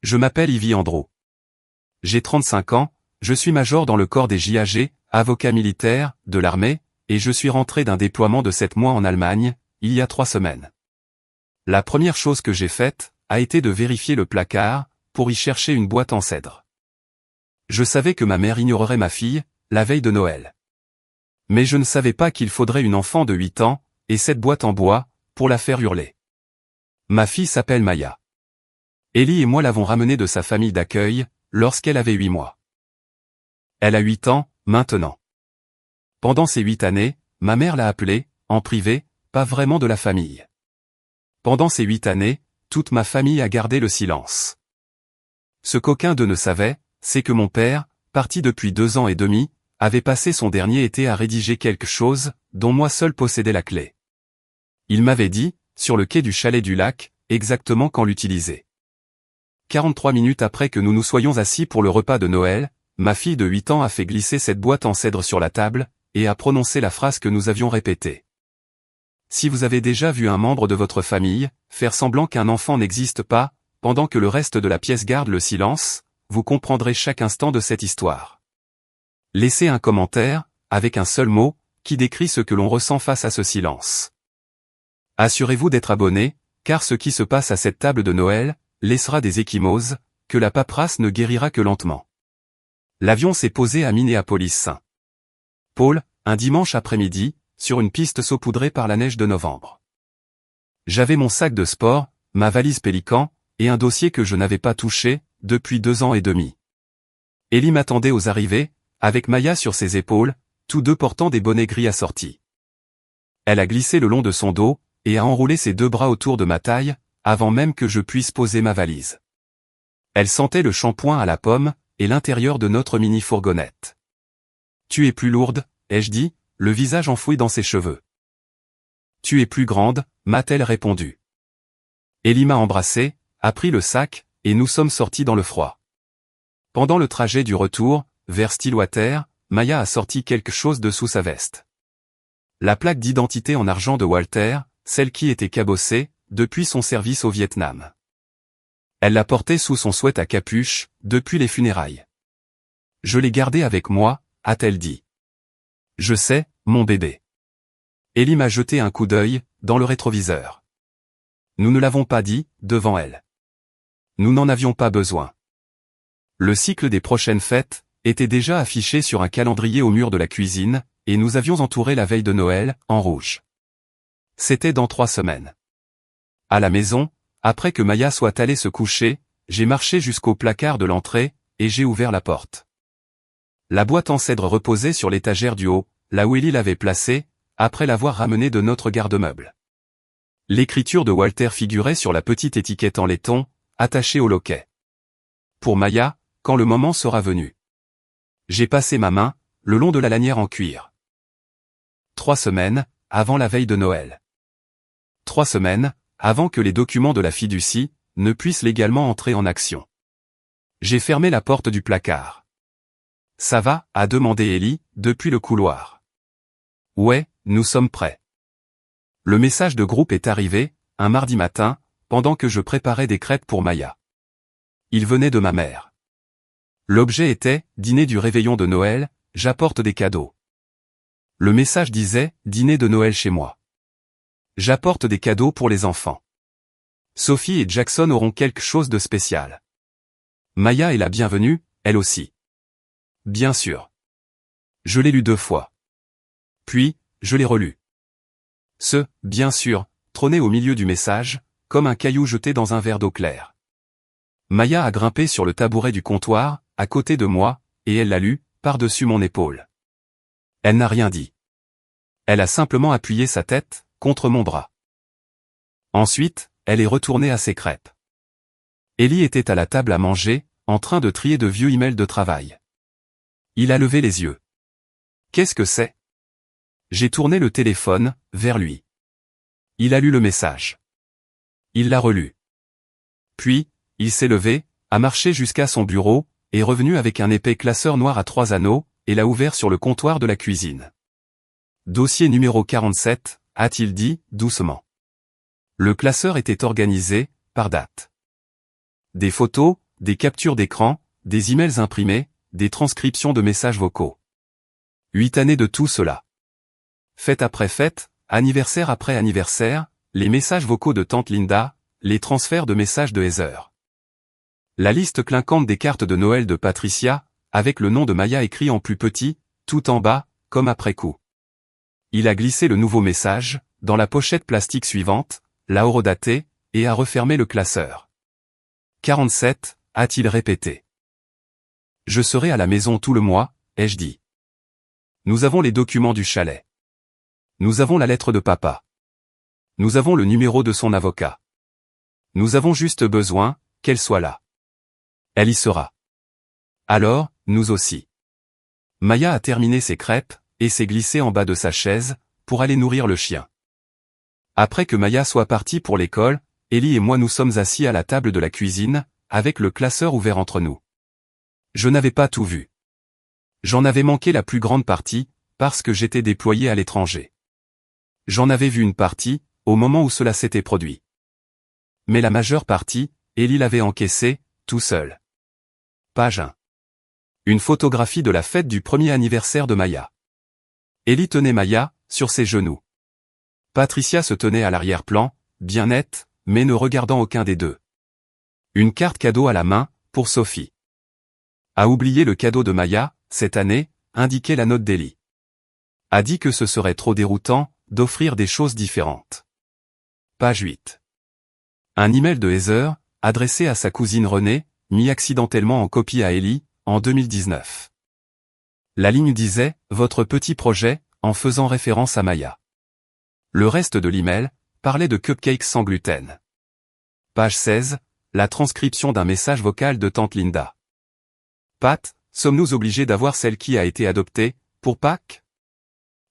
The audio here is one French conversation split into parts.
Je m'appelle Ivy Andro. J'ai 35 ans, je suis major dans le corps des JAG, avocat militaire, de l'armée, et je suis rentré d'un déploiement de 7 mois en Allemagne, il y a 3 semaines. La première chose que j'ai faite, a été de vérifier le placard, pour y chercher une boîte en cèdre. Je savais que ma mère ignorerait ma fille, la veille de Noël. Mais je ne savais pas qu'il faudrait une enfant de 8 ans, et cette boîte en bois, pour la faire hurler. Ma fille s'appelle Maya. Ellie et moi l'avons ramenée de sa famille d'accueil, lorsqu'elle avait 8 mois. Elle a 8 ans, maintenant. Pendant ces 8 années, ma mère l'a appelée, en privé, pas vraiment de la famille. Pendant ces 8 années, toute ma famille a gardé le silence. Ce qu'aucun d'eux ne savait, c'est que mon père, parti depuis 2 ans et demi, avait passé son dernier été à rédiger quelque chose, dont moi seul possédais la clé. Il m'avait dit, sur le quai du chalet du lac, exactement quand l'utiliser. 43 minutes après que nous nous soyons assis pour le repas de Noël, ma fille de 8 ans a fait glisser cette boîte en cèdre sur la table, et a prononcé la phrase que nous avions répétée. Si vous avez déjà vu un membre de votre famille, faire semblant qu'un enfant n'existe pas, pendant que le reste de la pièce garde le silence, vous comprendrez chaque instant de cette histoire. Laissez un commentaire, avec un seul mot, qui décrit ce que l'on ressent face à ce silence. Assurez-vous d'être abonné, car ce qui se passe à cette table de Noël, laissera des ecchymoses, que la paperasse ne guérira que lentement. L'avion s'est posé à Minneapolis-St. Paul, un dimanche après-midi, sur une piste saupoudrée par la neige de novembre. J'avais mon sac de sport, ma valise Pélican, et un dossier que je n'avais pas touché, depuis 2 ans et demi. Ellie m'attendait aux arrivées, avec Maya sur ses épaules, tous deux portant des bonnets gris assortis. Elle a glissé le long de son dos, et a enroulé ses 2 bras autour de ma taille, avant même que je puisse poser ma valise. Elle sentait le shampoing à la pomme, et l'intérieur de notre mini-fourgonnette. « Tu es plus lourde, » ai-je dit, le visage enfoui dans ses cheveux. « Tu es plus grande, » m'a-t-elle répondu. Ellie m'a embrassé, a pris le sac, et nous sommes sortis dans le froid. Pendant le trajet du retour, vers Stillwater, Maya a sorti quelque chose de sous sa veste. La plaque d'identité en argent de Walter, celle qui était cabossée, depuis son service au Vietnam. Elle l'a portée sous son sweat à capuche, depuis les funérailles. « Je l'ai gardée avec moi », a-t-elle dit. « Je sais, mon bébé. » Ellie m'a jeté un coup d'œil, dans le rétroviseur. Nous ne l'avons pas dit, devant elle. Nous n'en avions pas besoin. Le cycle des prochaines fêtes, était déjà affiché sur un calendrier au mur de la cuisine, et nous avions entouré la veille de Noël, en rouge. C'était dans 3 semaines. À la maison, après que Maya soit allée se coucher, j'ai marché jusqu'au placard de l'entrée, et j'ai ouvert la porte. La boîte en cèdre reposait sur l'étagère du haut, là où Ellie l'avait placée, après l'avoir ramenée de notre garde-meuble. L'écriture de Walter figurait sur la petite étiquette en laiton, attachée au loquet. Pour Maya, quand le moment sera venu. J'ai passé ma main, le long de la lanière en cuir. 3 semaines, avant la veille de Noël. 3 semaines, avant que les documents de la fiducie ne puissent légalement entrer en action. J'ai fermé la porte du placard. « Ça va ?» a demandé Ellie, depuis le couloir. « Ouais, nous sommes prêts. » Le message de groupe est arrivé, un mardi matin, pendant que je préparais des crêpes pour Maya. Il venait de ma mère. L'objet était « Dîner du réveillon de Noël, j'apporte des cadeaux ». Le message disait « Dîner de Noël chez moi. J'apporte des cadeaux pour les enfants. Sophie et Jackson auront quelque chose de spécial. Maya est la bienvenue, elle aussi. Bien sûr. Je l'ai lu 2 fois. Puis, je l'ai relu. Ce « bien sûr » trônait au milieu du message, comme un caillou jeté dans un verre d'eau claire. Maya a grimpé sur le tabouret du comptoir, à côté de moi, et elle l'a lu, par-dessus mon épaule. Elle n'a rien dit. Elle a simplement appuyé sa tête, contre mon bras. Ensuite, elle est retournée à ses crêpes. Ellie était à la table à manger, en train de trier de vieux emails de travail. Il a levé les yeux. « Qu'est-ce que c'est ?» J'ai tourné le téléphone, vers lui. Il a lu le message. Il l'a relu. Puis, il s'est levé, a marché jusqu'à son bureau, est revenu avec un épais classeur noir à 3 anneaux, et l'a ouvert sur le comptoir de la cuisine. « Dossier numéro 47, » a-t-il dit, doucement. Le classeur était organisé, par date. Des photos, des captures d'écran, des emails imprimés, des transcriptions de messages vocaux. 8 années de tout cela. Fête après fête, anniversaire après anniversaire, les messages vocaux de tante Linda, les transferts de messages de Heather. La liste clinquante des cartes de Noël de Patricia, avec le nom de Maya écrit en plus petit, tout en bas, comme après coup. Il a glissé le nouveau message, dans la pochette plastique suivante, l'a horodatée, et a refermé le classeur. 47, a-t-il répété. Je serai à la maison tout le mois, ai-je dit. Nous avons les documents du chalet. Nous avons la lettre de papa. Nous avons le numéro de son avocat. Nous avons juste besoin, qu'elle soit là. Elle y sera. Alors, nous aussi. Maya a terminé ses crêpes, et s'est glissée en bas de sa chaise, pour aller nourrir le chien. Après que Maya soit partie pour l'école, Ellie et moi nous sommes assis à la table de la cuisine, avec le classeur ouvert entre nous. Je n'avais pas tout vu. J'en avais manqué la plus grande partie, parce que j'étais déployé à l'étranger. J'en avais vu une partie, au moment où cela s'était produit. Mais la majeure partie, Ellie l'avait encaissée, tout seul. Page 1. Une photographie de la fête du premier anniversaire de Maya. Ellie tenait Maya, sur ses genoux. Patricia se tenait à l'arrière-plan, bien nette, mais ne regardant aucun des deux. Une carte cadeau à la main, pour Sophie. A oublié le cadeau de Maya, cette année, indiquait la note d'Ellie. A dit que ce serait trop déroutant, d'offrir des choses différentes. Page 8. Un email de Heather, adressé à sa cousine Renée, mis accidentellement en copie à Ellie, en 2019. La ligne disait « Votre petit projet », en faisant référence à Maya. Le reste de l'email parlait de cupcakes sans gluten. Page 16, la transcription d'un message vocal de tante Linda. Pat, sommes-nous obligés d'avoir celle qui a été adoptée, pour Pâques?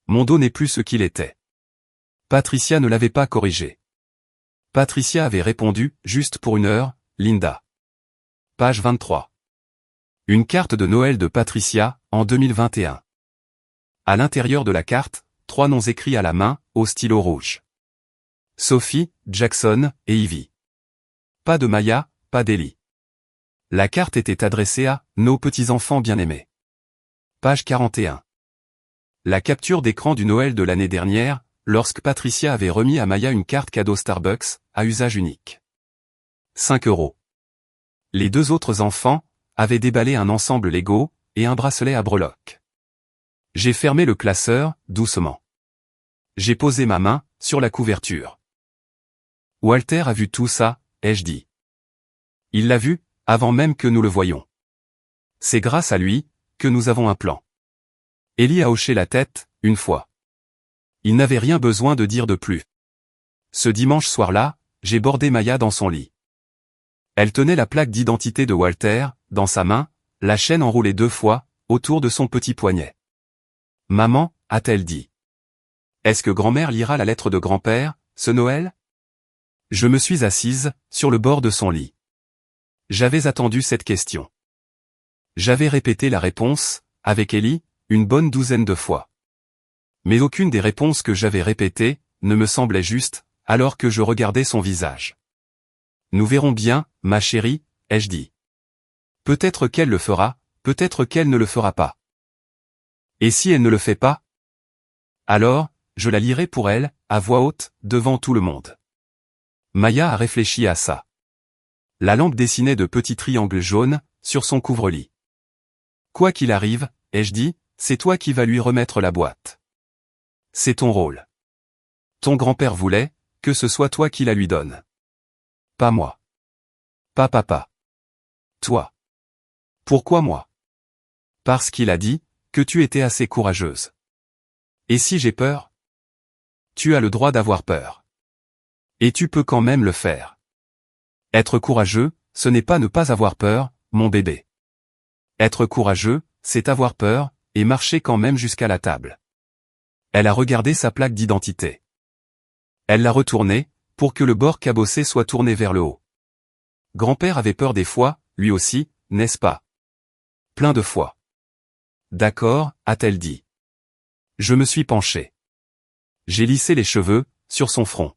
Mon dos n'est plus ce qu'il était. Patricia ne l'avait pas corrigé. Patricia avait répondu, juste pour une heure, Linda. Page 23. Une carte de Noël de Patricia, en 2021. À l'intérieur de la carte, 3 noms écrits à la main, au stylo rouge. Sophie, Jackson, et Ivy. Pas de Maya, pas d'Ellie. La carte était adressée à « Nos petits-enfants bien-aimés ». Page 41. La capture d'écran du Noël de l'année dernière, lorsque Patricia avait remis à Maya une carte cadeau Starbucks, à usage unique. 5 €. Les 2 autres enfants avaient déballé un ensemble Lego, et un bracelet à breloques. J'ai fermé le classeur, doucement. J'ai posé ma main, sur la couverture. Walter a vu tout ça, ai-je dit. Il l'a vu, avant même que nous le voyions. C'est grâce à lui, que nous avons un plan. Ellie a hoché la tête, une fois. Il n'avait rien besoin de dire de plus. Ce dimanche soir-là, j'ai bordé Maya dans son lit. Elle tenait la plaque d'identité de Walter, dans sa main, la chaîne enroulée 2 fois, autour de son petit poignet. Maman, a-t-elle dit. Est-ce que grand-mère lira la lettre de grand-père, ce Noël? Je me suis assise, sur le bord de son lit. J'avais attendu cette question. J'avais répété la réponse, avec Ellie, une bonne douzaine de fois. Mais aucune des réponses que j'avais répétées, ne me semblait juste, alors que je regardais son visage. Nous verrons bien, ma chérie, ai-je dit. Peut-être qu'elle le fera, peut-être qu'elle ne le fera pas. Et si elle ne le fait pas? Alors, je la lirai pour elle, à voix haute, devant tout le monde. Maya a réfléchi à ça. La lampe dessinait de petits triangles jaunes, sur son couvre-lit. Quoi qu'il arrive, ai-je dit, c'est toi qui vas lui remettre la boîte. C'est ton rôle. Ton grand-père voulait, que ce soit toi qui la lui donne. Pas moi. Pas papa. Toi. Pourquoi moi? Parce qu'il a dit, que tu étais assez courageuse. Et si j'ai peur? Tu as le droit d'avoir peur. Et tu peux quand même le faire. Être courageux, ce n'est pas ne pas avoir peur, mon bébé. Être courageux, c'est avoir peur, et marcher quand même jusqu'à la table. Elle a regardé sa plaque d'identité. Elle l'a retournée, pour que le bord cabossé soit tourné vers le haut. Grand-père avait peur des fois, lui aussi, n'est-ce pas? Plein de fois. D'accord, a-t-elle dit. Je me suis penché. J'ai lissé les cheveux, sur son front.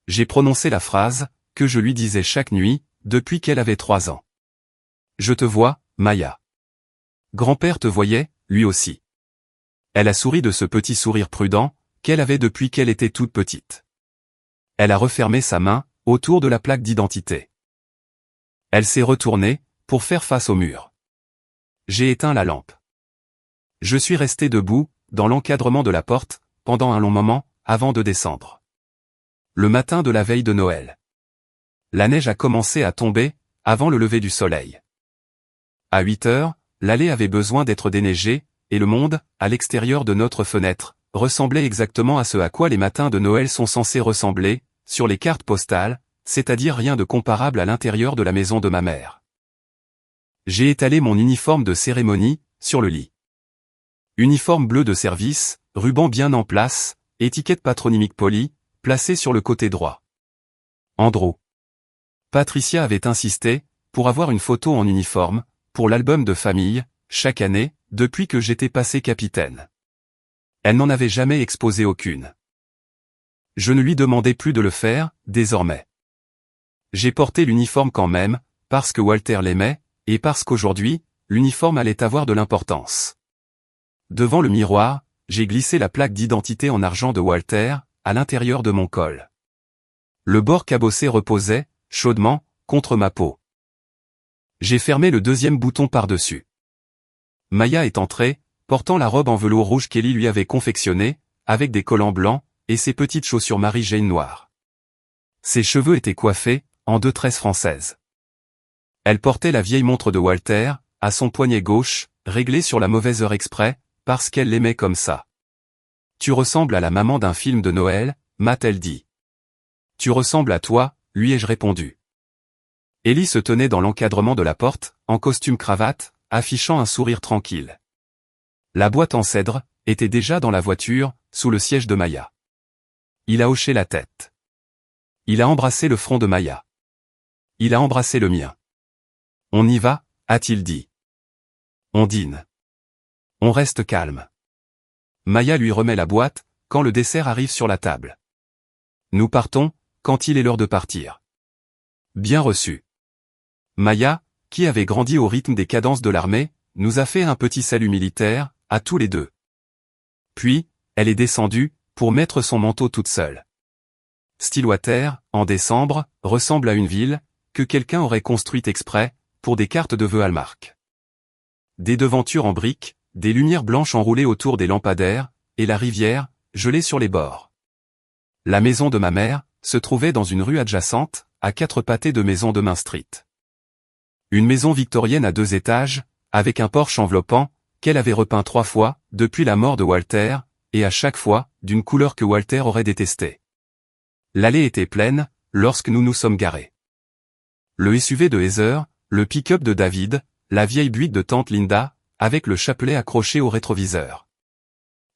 J'ai prononcé la phrase, que je lui disais chaque nuit, depuis qu'elle avait 3 ans. Je te vois, Maya. Grand-père te voyait, lui aussi. Elle a souri de ce petit sourire prudent, qu'elle avait depuis qu'elle était toute petite. Elle a refermé sa main, autour de la plaque d'identité. Elle s'est retournée, pour faire face au mur. J'ai éteint la lampe. Je suis resté debout, dans l'encadrement de la porte, pendant un long moment, avant de descendre. Le matin de la veille de Noël. La neige a commencé à tomber, avant le lever du soleil. À 8 heures, l'allée avait besoin d'être déneigée, et le monde, à l'extérieur de notre fenêtre, ressemblait exactement à ce à quoi les matins de Noël sont censés ressembler, sur les cartes postales, c'est-à-dire rien de comparable à l'intérieur de la maison de ma mère. J'ai étalé mon uniforme de cérémonie, sur le lit. Uniforme bleu de service, ruban bien en place, étiquette patronymique polie, placée sur le côté droit. Andrew. Patricia avait insisté, pour avoir une photo en uniforme, pour l'album de famille, chaque année, depuis que j'étais passé capitaine. Elle n'en avait jamais exposé aucune. Je ne lui demandais plus de le faire, désormais. J'ai porté l'uniforme quand même, parce que Walter l'aimait, et parce qu'aujourd'hui, l'uniforme allait avoir de l'importance. Devant le miroir, j'ai glissé la plaque d'identité en argent de Walter, à l'intérieur de mon col. Le bord cabossé reposait, chaudement, contre ma peau. J'ai fermé le deuxième bouton par-dessus. Maya est entrée, portant la robe en velours rouge qu'Ellie lui avait confectionnée, avec des collants blancs, et ses petites chaussures Mary-Jane noires. Ses cheveux étaient coiffés, en 2 tresses françaises. Elle portait la vieille montre de Walter, à son poignet gauche, réglée sur la mauvaise heure exprès, parce qu'elle l'aimait comme ça. Tu ressembles à la maman d'un film de Noël, m'a-t-elle dit. Tu ressembles à toi, lui ai-je répondu. Ellie se tenait dans l'encadrement de la porte, en costume cravate, affichant un sourire tranquille. La boîte en cèdre était déjà dans la voiture, sous le siège de Maya. Il a hoché la tête. Il a embrassé le front de Maya. Il a embrassé le mien. On y va, a-t-il dit. On dîne. On reste calme. Maya lui remet la boîte, quand le dessert arrive sur la table. Nous partons, quand il est l'heure de partir. Bien reçu. Maya, qui avait grandi au rythme des cadences de l'armée, nous a fait un petit salut militaire, à tous les deux. Puis, elle est descendue, pour mettre son manteau toute seule. Stillwater, en décembre, ressemble à une ville, que quelqu'un aurait construite exprès, pour des cartes de vœux Hallmark. Des devantures en briques, des lumières blanches enroulées autour des lampadaires, et la rivière, gelée sur les bords. La maison de ma mère, se trouvait dans une rue adjacente, à 4 pâtés de maisons de Main Street. Une maison victorienne à 2 étages, avec un porche enveloppant, qu'elle avait repeint 3 fois, depuis la mort de Walter, et à chaque fois, d'une couleur que Walter aurait détestée. L'allée était pleine, lorsque nous nous sommes garés. Le SUV de Heather, le pick-up de David, la vieille Buick de tante Linda, avec le chapelet accroché au rétroviseur.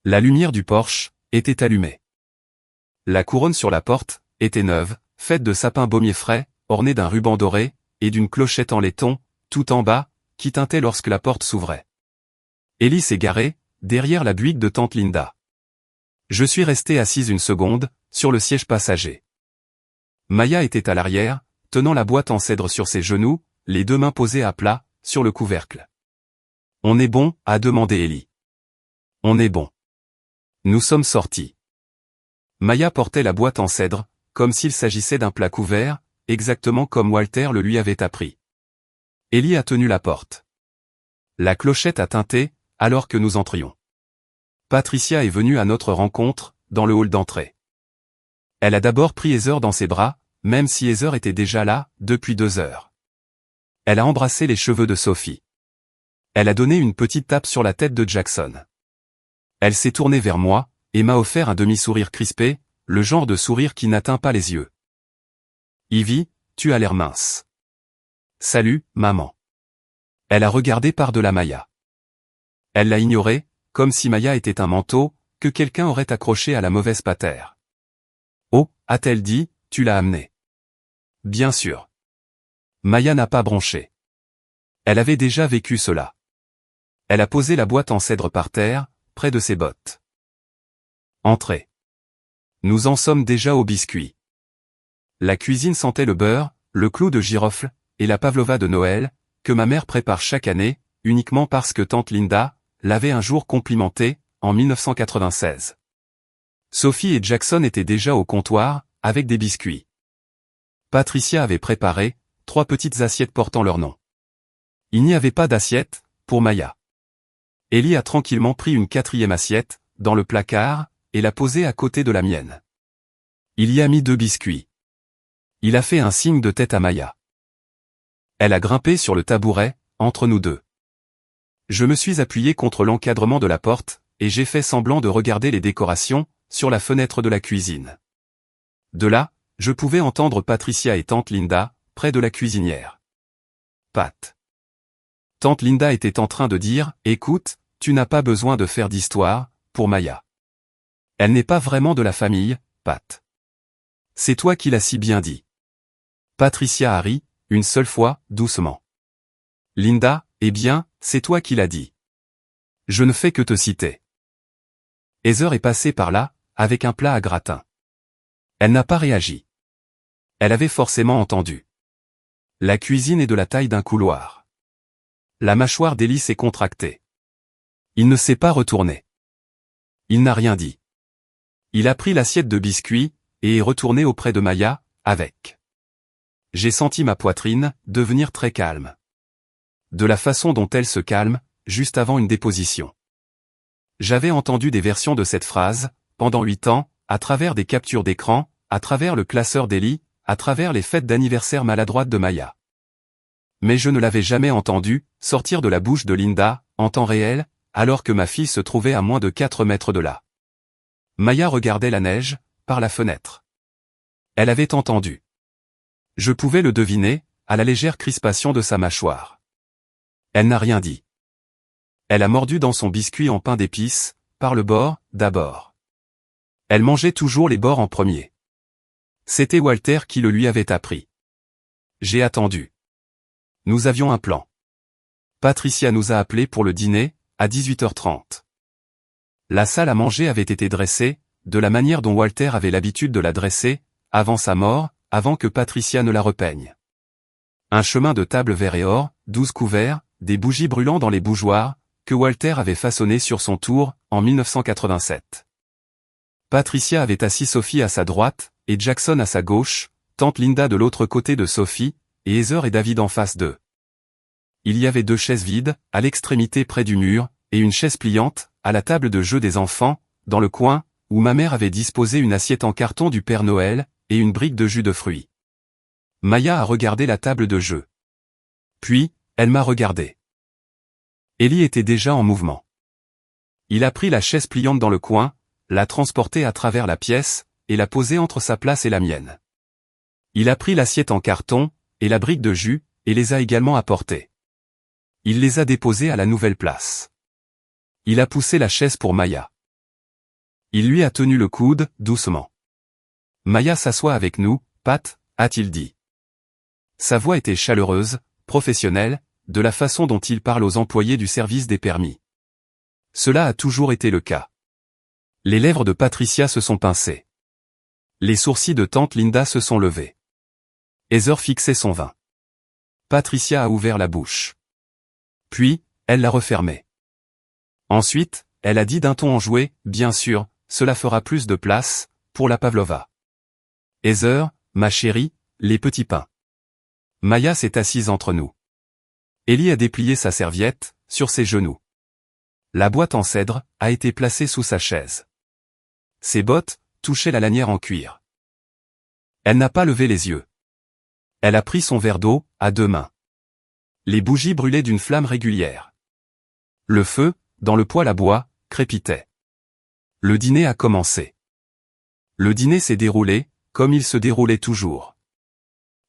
La lumière du Porsche était allumée. La couronne sur la porte était neuve, faite de sapin baumier frais, ornée d'un ruban doré, et d'une clochette en laiton, tout en bas, qui tintait lorsque la porte s'ouvrait. Ellie s'est garée, derrière la Buick de tante Linda. Je suis resté assise une seconde, sur le siège passager. Maya était à l'arrière, tenant la boîte en cèdre sur ses genoux, les 2 mains posées à plat, sur le couvercle. On est bon, a demandé Ellie. On est bon. Nous sommes sortis. Maya portait la boîte en cèdre, comme s'il s'agissait d'un plat couvert, exactement comme Walter le lui avait appris. Ellie a tenu la porte. La clochette a tinté, alors que nous entrions. Patricia est venue à notre rencontre, dans le hall d'entrée. Elle a d'abord pris Heather dans ses bras, même si Heather était déjà là, depuis 2 heures. Elle a embrassé les cheveux de Sophie. Elle a donné une petite tape sur la tête de Jackson. Elle s'est tournée vers moi, et m'a offert un demi-sourire crispé, le genre de sourire qui n'atteint pas les yeux. Ivy, tu as l'air mince. Salut, maman. Elle a regardé par-delà Maya. Elle l'a ignoré, comme si Maya était un manteau, que quelqu'un aurait accroché à la mauvaise patère. Oh, a-t-elle dit, tu l'as amené. Bien sûr. Maya n'a pas bronché. Elle avait déjà vécu cela. Elle a posé la boîte en cèdre par terre, près de ses bottes. Entrez. Nous en sommes déjà au biscuit. La cuisine sentait le beurre, le clou de girofle, et la pavlova de Noël, que ma mère prépare chaque année, uniquement parce que tante Linda l'avait un jour complimenté, en 1996. Sophie et Jackson étaient déjà au comptoir, avec des biscuits. Patricia avait préparé 3 petites assiettes portant leur nom. Il n'y avait pas d'assiette pour Maya. Ellie a tranquillement pris une 4e assiette, dans le placard, et l'a posée à côté de la mienne. Il y a mis 2 biscuits. Il a fait un signe de tête à Maya. Elle a grimpé sur le tabouret, entre nous deux. Je me suis appuyé contre l'encadrement de la porte, et j'ai fait semblant de regarder les décorations, sur la fenêtre de la cuisine. De là, je pouvais entendre Patricia et tante Linda, près de la cuisinière. Pat. Tante Linda était en train de dire, « Écoute, tu n'as pas besoin de faire d'histoire, pour Maya. Elle n'est pas vraiment de la famille, Pat. C'est toi qui l'as si bien dit. » Patricia a ri, une seule fois, doucement. Linda, eh bien, c'est toi qui l'as dit. Je ne fais que te citer. Heather est passée par là, avec un plat à gratin. Elle n'a pas réagi. Elle avait forcément entendu. La cuisine est de la taille d'un couloir. La mâchoire d'Ellie s'est contractée. Il ne s'est pas retourné. Il n'a rien dit. Il a pris l'assiette de biscuits, et est retourné auprès de Maya, avec. J'ai senti ma poitrine devenir très calme. De la façon dont elle se calme, juste avant une déposition. J'avais entendu des versions de cette phrase, pendant 8 ans, à travers des captures d'écran, à travers le classeur d'Ellie, à travers les fêtes d'anniversaire maladroites de Maya. Mais je ne l'avais jamais entendu sortir de la bouche de Linda, en temps réel, alors que ma fille se trouvait à moins de 4 mètres de là. Maya regardait la neige, par la fenêtre. Elle avait entendu. Je pouvais le deviner, à la légère crispation de sa mâchoire. Elle n'a rien dit. Elle a mordu dans son biscuit en pain d'épices, par le bord, d'abord. Elle mangeait toujours les bords en premier. C'était Walter qui le lui avait appris. J'ai attendu. Nous avions un plan. Patricia nous a appelés pour le dîner, à 18h30. La salle à manger avait été dressée, de la manière dont Walter avait l'habitude de la dresser, avant sa mort, avant que Patricia ne la repeigne. Un chemin de table vert et or, 12 couverts, des bougies brûlant dans les bougeoirs, que Walter avait façonné sur son tour, en 1987. Patricia avait assis Sophie à sa droite, et Jackson à sa gauche, tante Linda de l'autre côté de Sophie, et Heather et David en face d'eux. Il y avait 2 chaises vides, à l'extrémité près du mur, et une chaise pliante, à la table de jeu des enfants, dans le coin, où ma mère avait disposé une assiette en carton du Père Noël, et une brique de jus de fruits. Maya a regardé la table de jeu. Puis, elle m'a regardé. Ellie était déjà en mouvement. Il a pris la chaise pliante dans le coin, l'a transportée à travers la pièce, et l'a posée entre sa place et la mienne. Il a pris l'assiette en carton, et la brique de jus, et les a également apportées. Il les a déposées à la nouvelle place. Il a poussé la chaise pour Maya. Il lui a tenu le coude, doucement. Maya s'assoit avec nous, Pat, a-t-il dit. Sa voix était chaleureuse, professionnelle, de la façon dont il parle aux employés du service des permis. Cela a toujours été le cas. Les lèvres de Patricia se sont pincées. Les sourcils de tante Linda se sont levés. Heather fixait son vin. Patricia a ouvert la bouche. Puis, elle l'a refermée. Ensuite, elle a dit d'un ton enjoué, « Bien sûr, cela fera plus de place, pour la pavlova. » Heather, ma chérie, les petits pains. Maya s'est assise entre nous. Ellie a déplié sa serviette, sur ses genoux. La boîte en cèdre a été placée sous sa chaise. Ses bottes touchaient la lanière en cuir. Elle n'a pas levé les yeux. Elle a pris son verre d'eau, à 2 mains. Les bougies brûlaient d'une flamme régulière. Le feu, dans le poêle à bois, crépitait. Le dîner a commencé. Le dîner s'est déroulé, comme il se déroulait toujours.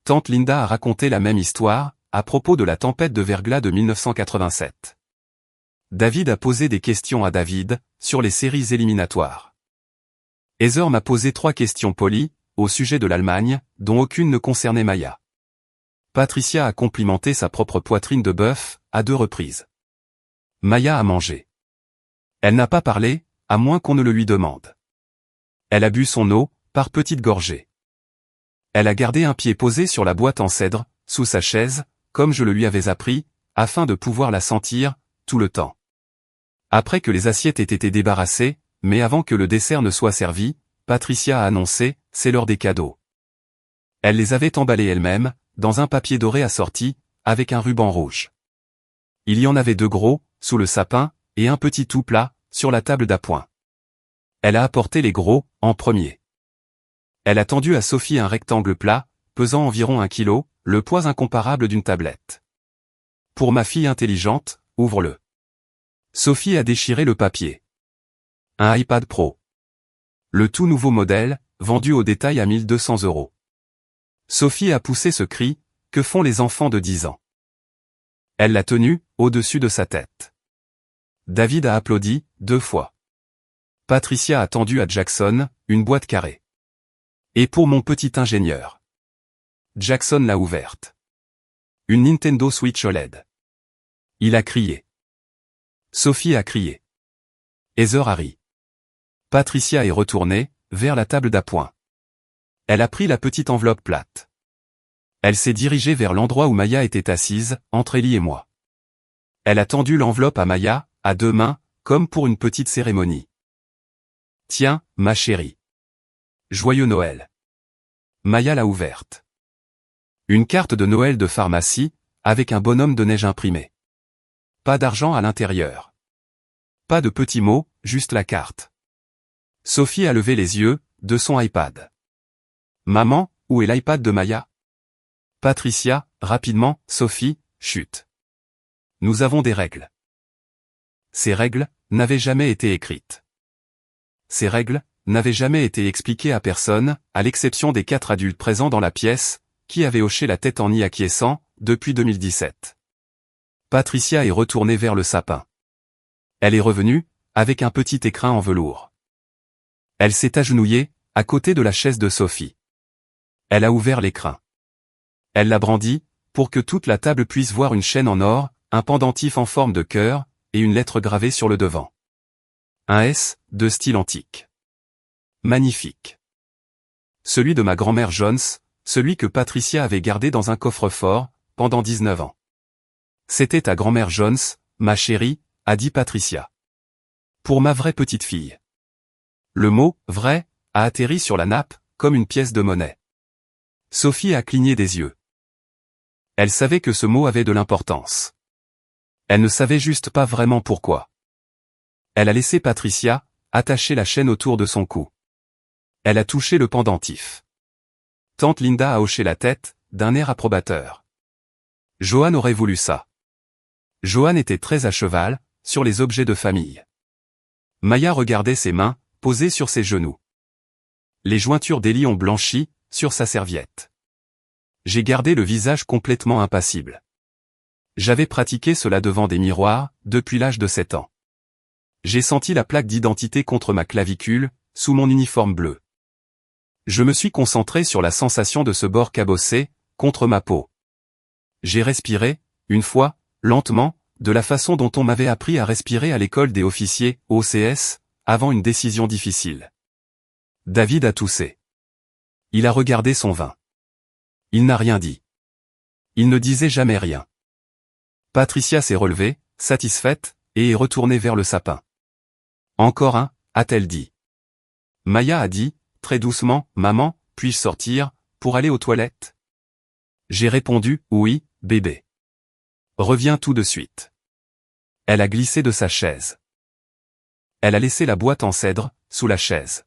Tante Linda a raconté la même histoire, à propos de la tempête de verglas de 1987. David a posé des questions à David, sur les séries éliminatoires. Heather m'a posé 3 questions polies, au sujet de l'Allemagne, dont aucune ne concernait Maya. Patricia a complimenté sa propre poitrine de bœuf, à 2 reprises. Maya a mangé. Elle n'a pas parlé, à moins qu'on ne le lui demande. Elle a bu son eau, par petites gorgées. Elle a gardé un pied posé sur la boîte en cèdre, sous sa chaise, comme je le lui avais appris, afin de pouvoir la sentir, tout le temps. Après que les assiettes aient été débarrassées, mais avant que le dessert ne soit servi, Patricia a annoncé, c'est l'heure des cadeaux. Elle les avait emballés elle-même, dans un papier doré assorti, avec un ruban rouge. Il y en avait 2 gros, sous le sapin, et un petit tout plat, sur la table d'appoint. Elle a apporté les gros, en premier. Elle a tendu à Sophie un rectangle plat, pesant environ 1 kilo, le poids incomparable d'une tablette. Pour ma fille intelligente, ouvre-le. Sophie a déchiré le papier. Un iPad Pro. Le tout nouveau modèle, vendu au détail à 1 200 €. Sophie a poussé ce cri, que font les enfants de 10 ans. Elle l'a tenu, au-dessus de sa tête. David a applaudi, 2 fois. Patricia a tendu à Jackson, une boîte carrée. Et pour mon petit ingénieur. Jackson l'a ouverte. Une Nintendo Switch OLED. Il a crié. Sophie a crié. Heather a ri. Patricia est retournée, vers la table d'appoint. Elle a pris la petite enveloppe plate. Elle s'est dirigée vers l'endroit où Maya était assise, entre Ellie et moi. Elle a tendu l'enveloppe à Maya, à 2 mains, comme pour une petite cérémonie. Tiens, ma chérie. Joyeux Noël. Maya l'a ouverte. Une carte de Noël de pharmacie, avec un bonhomme de neige imprimé. Pas d'argent à l'intérieur. Pas de petits mots, juste la carte. Sophie a levé les yeux, de son iPad. Maman, où est l'iPad de Maya? Patricia, rapidement, Sophie, chut. Nous avons des règles. Ces règles, n'avaient jamais été écrites. Ces règles, n'avaient jamais été expliquées à personne, à l'exception des 4 adultes présents dans la pièce, qui avaient hoché la tête en y acquiesçant, depuis 2017. Patricia est retournée vers le sapin. Elle est revenue, avec un petit écrin en velours. Elle s'est agenouillée, à côté de la chaise de Sophie. Elle a ouvert l'écrin. Elle l'a brandi, pour que toute la table puisse voir une chaîne en or, un pendentif en forme de cœur, et une lettre gravée sur le devant. Un S, de style antique. Magnifique. Celui de ma grand-mère Jones, celui que Patricia avait gardé dans un coffre-fort, pendant 19 ans. C'était ta grand-mère Jones, ma chérie, a dit Patricia. Pour ma vraie petite fille. Le mot « vrai » a atterri sur la nappe, comme une pièce de monnaie. Sophie a cligné des yeux. Elle savait que ce mot avait de l'importance. Elle ne savait juste pas vraiment pourquoi. Elle a laissé Patricia attacher la chaîne autour de son cou. Elle a touché le pendentif. Tante Linda a hoché la tête, d'un air approbateur. Johan aurait voulu ça. Johan était très à cheval, sur les objets de famille. Maya regardait ses mains, posées sur ses genoux. Les jointures d'Ellie ont blanchi, sur sa serviette. J'ai gardé le visage complètement impassible. J'avais pratiqué cela devant des miroirs, depuis l'âge de 7 ans. J'ai senti la plaque d'identité contre ma clavicule, sous mon uniforme bleu. Je me suis concentré sur la sensation de ce bord cabossé, contre ma peau. J'ai respiré, une fois, lentement, de la façon dont on m'avait appris à respirer à l'école des officiers, OCS, avant une décision difficile. David a toussé. Il a regardé son vin. Il n'a rien dit. Il ne disait jamais rien. Patricia s'est relevée, satisfaite, et est retournée vers le sapin. Encore un, a-t-elle dit. Maya a dit, très doucement, maman, puis-je sortir, pour aller aux toilettes? J'ai répondu, oui, bébé. Reviens tout de suite. Elle a glissé de sa chaise. Elle a laissé la boîte en cèdre, sous la chaise.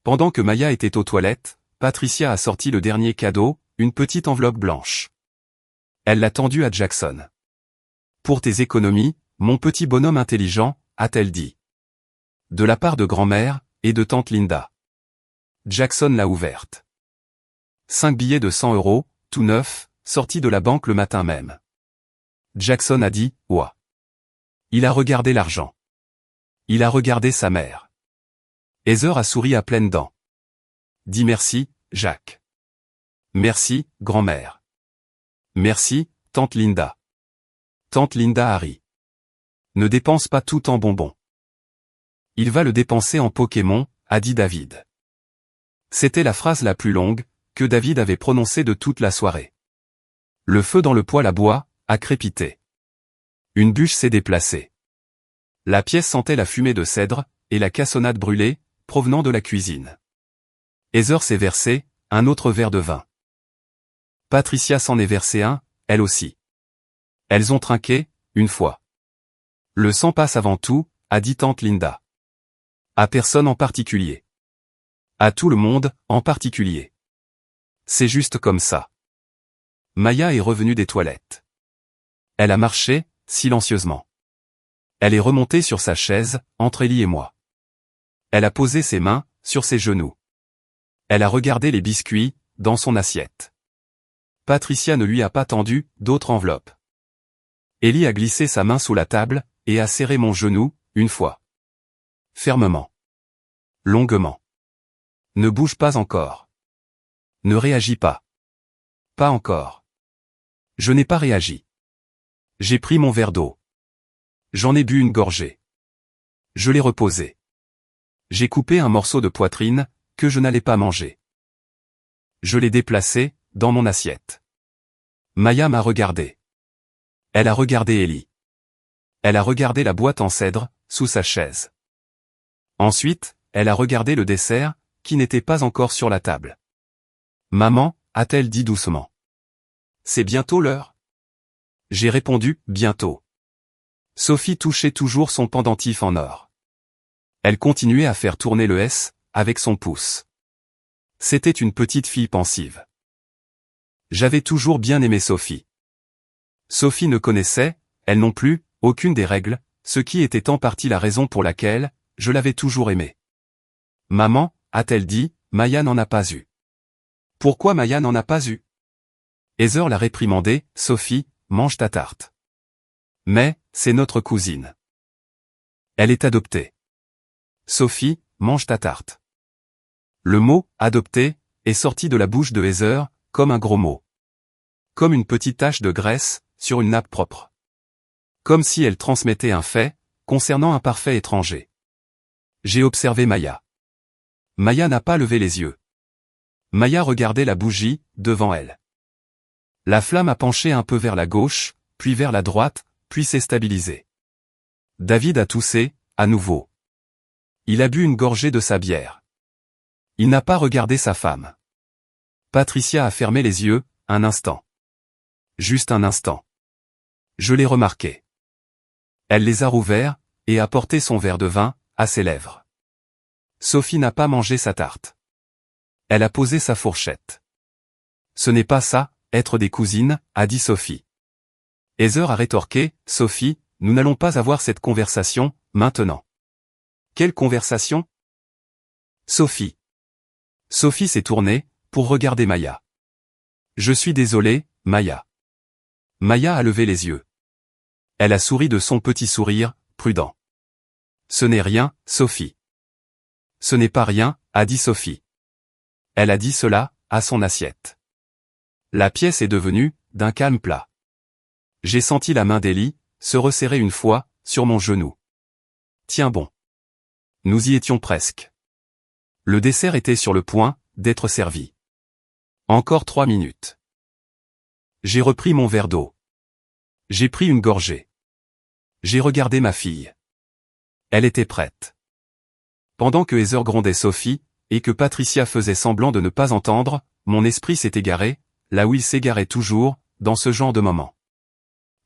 Pendant que Maya était aux toilettes, Patricia a sorti le dernier cadeau, une petite enveloppe blanche. Elle l'a tendue à Jackson. Pour tes économies, mon petit bonhomme intelligent, a-t-elle dit. De la part de grand-mère, et de tante Linda. Jackson l'a ouverte. 5 billets de 100 €, tout neufs, sortis de la banque le matin même. Jackson a dit, ouah. Il a regardé l'argent. Il a regardé sa mère. Heather a souri à pleines dents. Dis merci, Jacques. Merci, grand-mère. Merci, tante Linda. Tante Linda a ri. Ne dépense pas tout en bonbons. Il va le dépenser en Pokémon, a dit David. C'était la phrase la plus longue, que David avait prononcée de toute la soirée. Le feu dans le poêle à bois a crépité. Une bûche s'est déplacée. La pièce sentait la fumée de cèdre et la cassonade brûlée, provenant de la cuisine. Heather s'est versé un autre verre de vin. Patricia s'en est versé un, elle aussi. Elles ont trinqué, une fois. Le sang passe avant tout, a dit tante Linda. À personne en particulier. À tout le monde, en particulier. C'est juste comme ça. Maya est revenue des toilettes. Elle a marché, silencieusement. Elle est remontée sur sa chaise, entre Ellie et moi. Elle a posé ses mains sur ses genoux. Elle a regardé les biscuits dans son assiette. Patricia ne lui a pas tendu d'autres enveloppes. Ellie a glissé sa main sous la table et a serré mon genou, une fois. Fermement. Longuement. Ne bouge pas encore. Ne réagis pas. Pas encore. Je n'ai pas réagi. J'ai pris mon verre d'eau. J'en ai bu une gorgée. Je l'ai reposé. J'ai coupé un morceau de poitrine que je n'allais pas manger. Je l'ai déplacé dans mon assiette. Maya m'a regardé. Elle a regardé Ellie. Elle a regardé la boîte en cèdre sous sa chaise. Ensuite, elle a regardé le dessert qui n'était pas encore sur la table. Maman, a-t-elle dit doucement. C'est bientôt l'heure. J'ai répondu, bientôt. Sophie touchait toujours son pendentif en or. Elle continuait à faire tourner le S avec son pouce. C'était une petite fille pensive. J'avais toujours bien aimé Sophie. Sophie ne connaissait, elle non plus, aucune des règles, ce qui était en partie la raison pour laquelle je l'avais toujours aimée. Maman, a-t-elle dit, Maya n'en a pas eu. Pourquoi Maya n'en a pas eu? Heather l'a réprimandée, Sophie, mange ta tarte. Mais, c'est notre cousine. Elle est adoptée. Sophie, mange ta tarte. Le mot « adopté » est sorti de la bouche de Heather, comme un gros mot. Comme une petite tache de graisse sur une nappe propre. Comme si elle transmettait un fait concernant un parfait étranger. J'ai observé Maya. Maya n'a pas levé les yeux. Maya regardait la bougie devant elle. La flamme a penché un peu vers la gauche, puis vers la droite, puis s'est stabilisée. David a toussé, à nouveau. Il a bu une gorgée de sa bière. Il n'a pas regardé sa femme. Patricia a fermé les yeux, un instant. Juste un instant. Je l'ai remarqué. Elle les a rouverts, et a porté son verre de vin à ses lèvres. Sophie n'a pas mangé sa tarte. Elle a posé sa fourchette. Ce n'est pas ça, être des cousines, a dit Sophie. Heather a rétorqué, Sophie, nous n'allons pas avoir cette conversation, maintenant. Quelle conversation? Sophie. Sophie s'est tournée, pour regarder Maya. Je suis désolé, Maya. Maya a levé les yeux. Elle a souri de son petit sourire, prudent. Ce n'est rien, Sophie. Ce n'est pas rien, a dit Sophie. Elle a dit cela, à son assiette. La pièce est devenue, d'un calme plat. J'ai senti la main d'Ellie se resserrer une fois, sur mon genou. Tiens bon. Nous y étions presque. Le dessert était sur le point d'être servi. Encore 3 minutes. J'ai repris mon verre d'eau. J'ai pris une gorgée. J'ai regardé ma fille. Elle était prête. Pendant que Heather grondait Sophie, et que Patricia faisait semblant de ne pas entendre, mon esprit s'est égaré, là où il s'égarait toujours, dans ce genre de moment.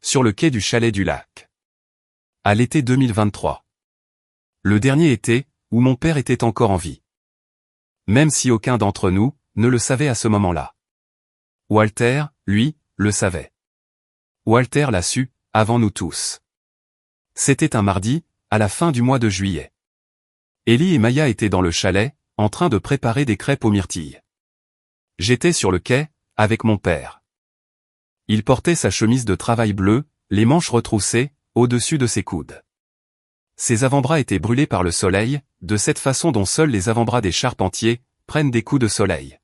Sur le quai du chalet du lac. À l'été 2023. Le dernier été, où mon père était encore en vie. Même si aucun d'entre nous ne le savait à ce moment-là. Walter, lui, le savait. Walter l'a su, avant nous tous. C'était un mardi, à la fin du mois de juillet. Ellie et Maya étaient dans le chalet, en train de préparer des crêpes aux myrtilles. J'étais sur le quai, avec mon père. Il portait sa chemise de travail bleue, les manches retroussées, au-dessus de ses coudes. Ses avant-bras étaient brûlés par le soleil, de cette façon dont seuls les avant-bras des charpentiers prennent des coups de soleil.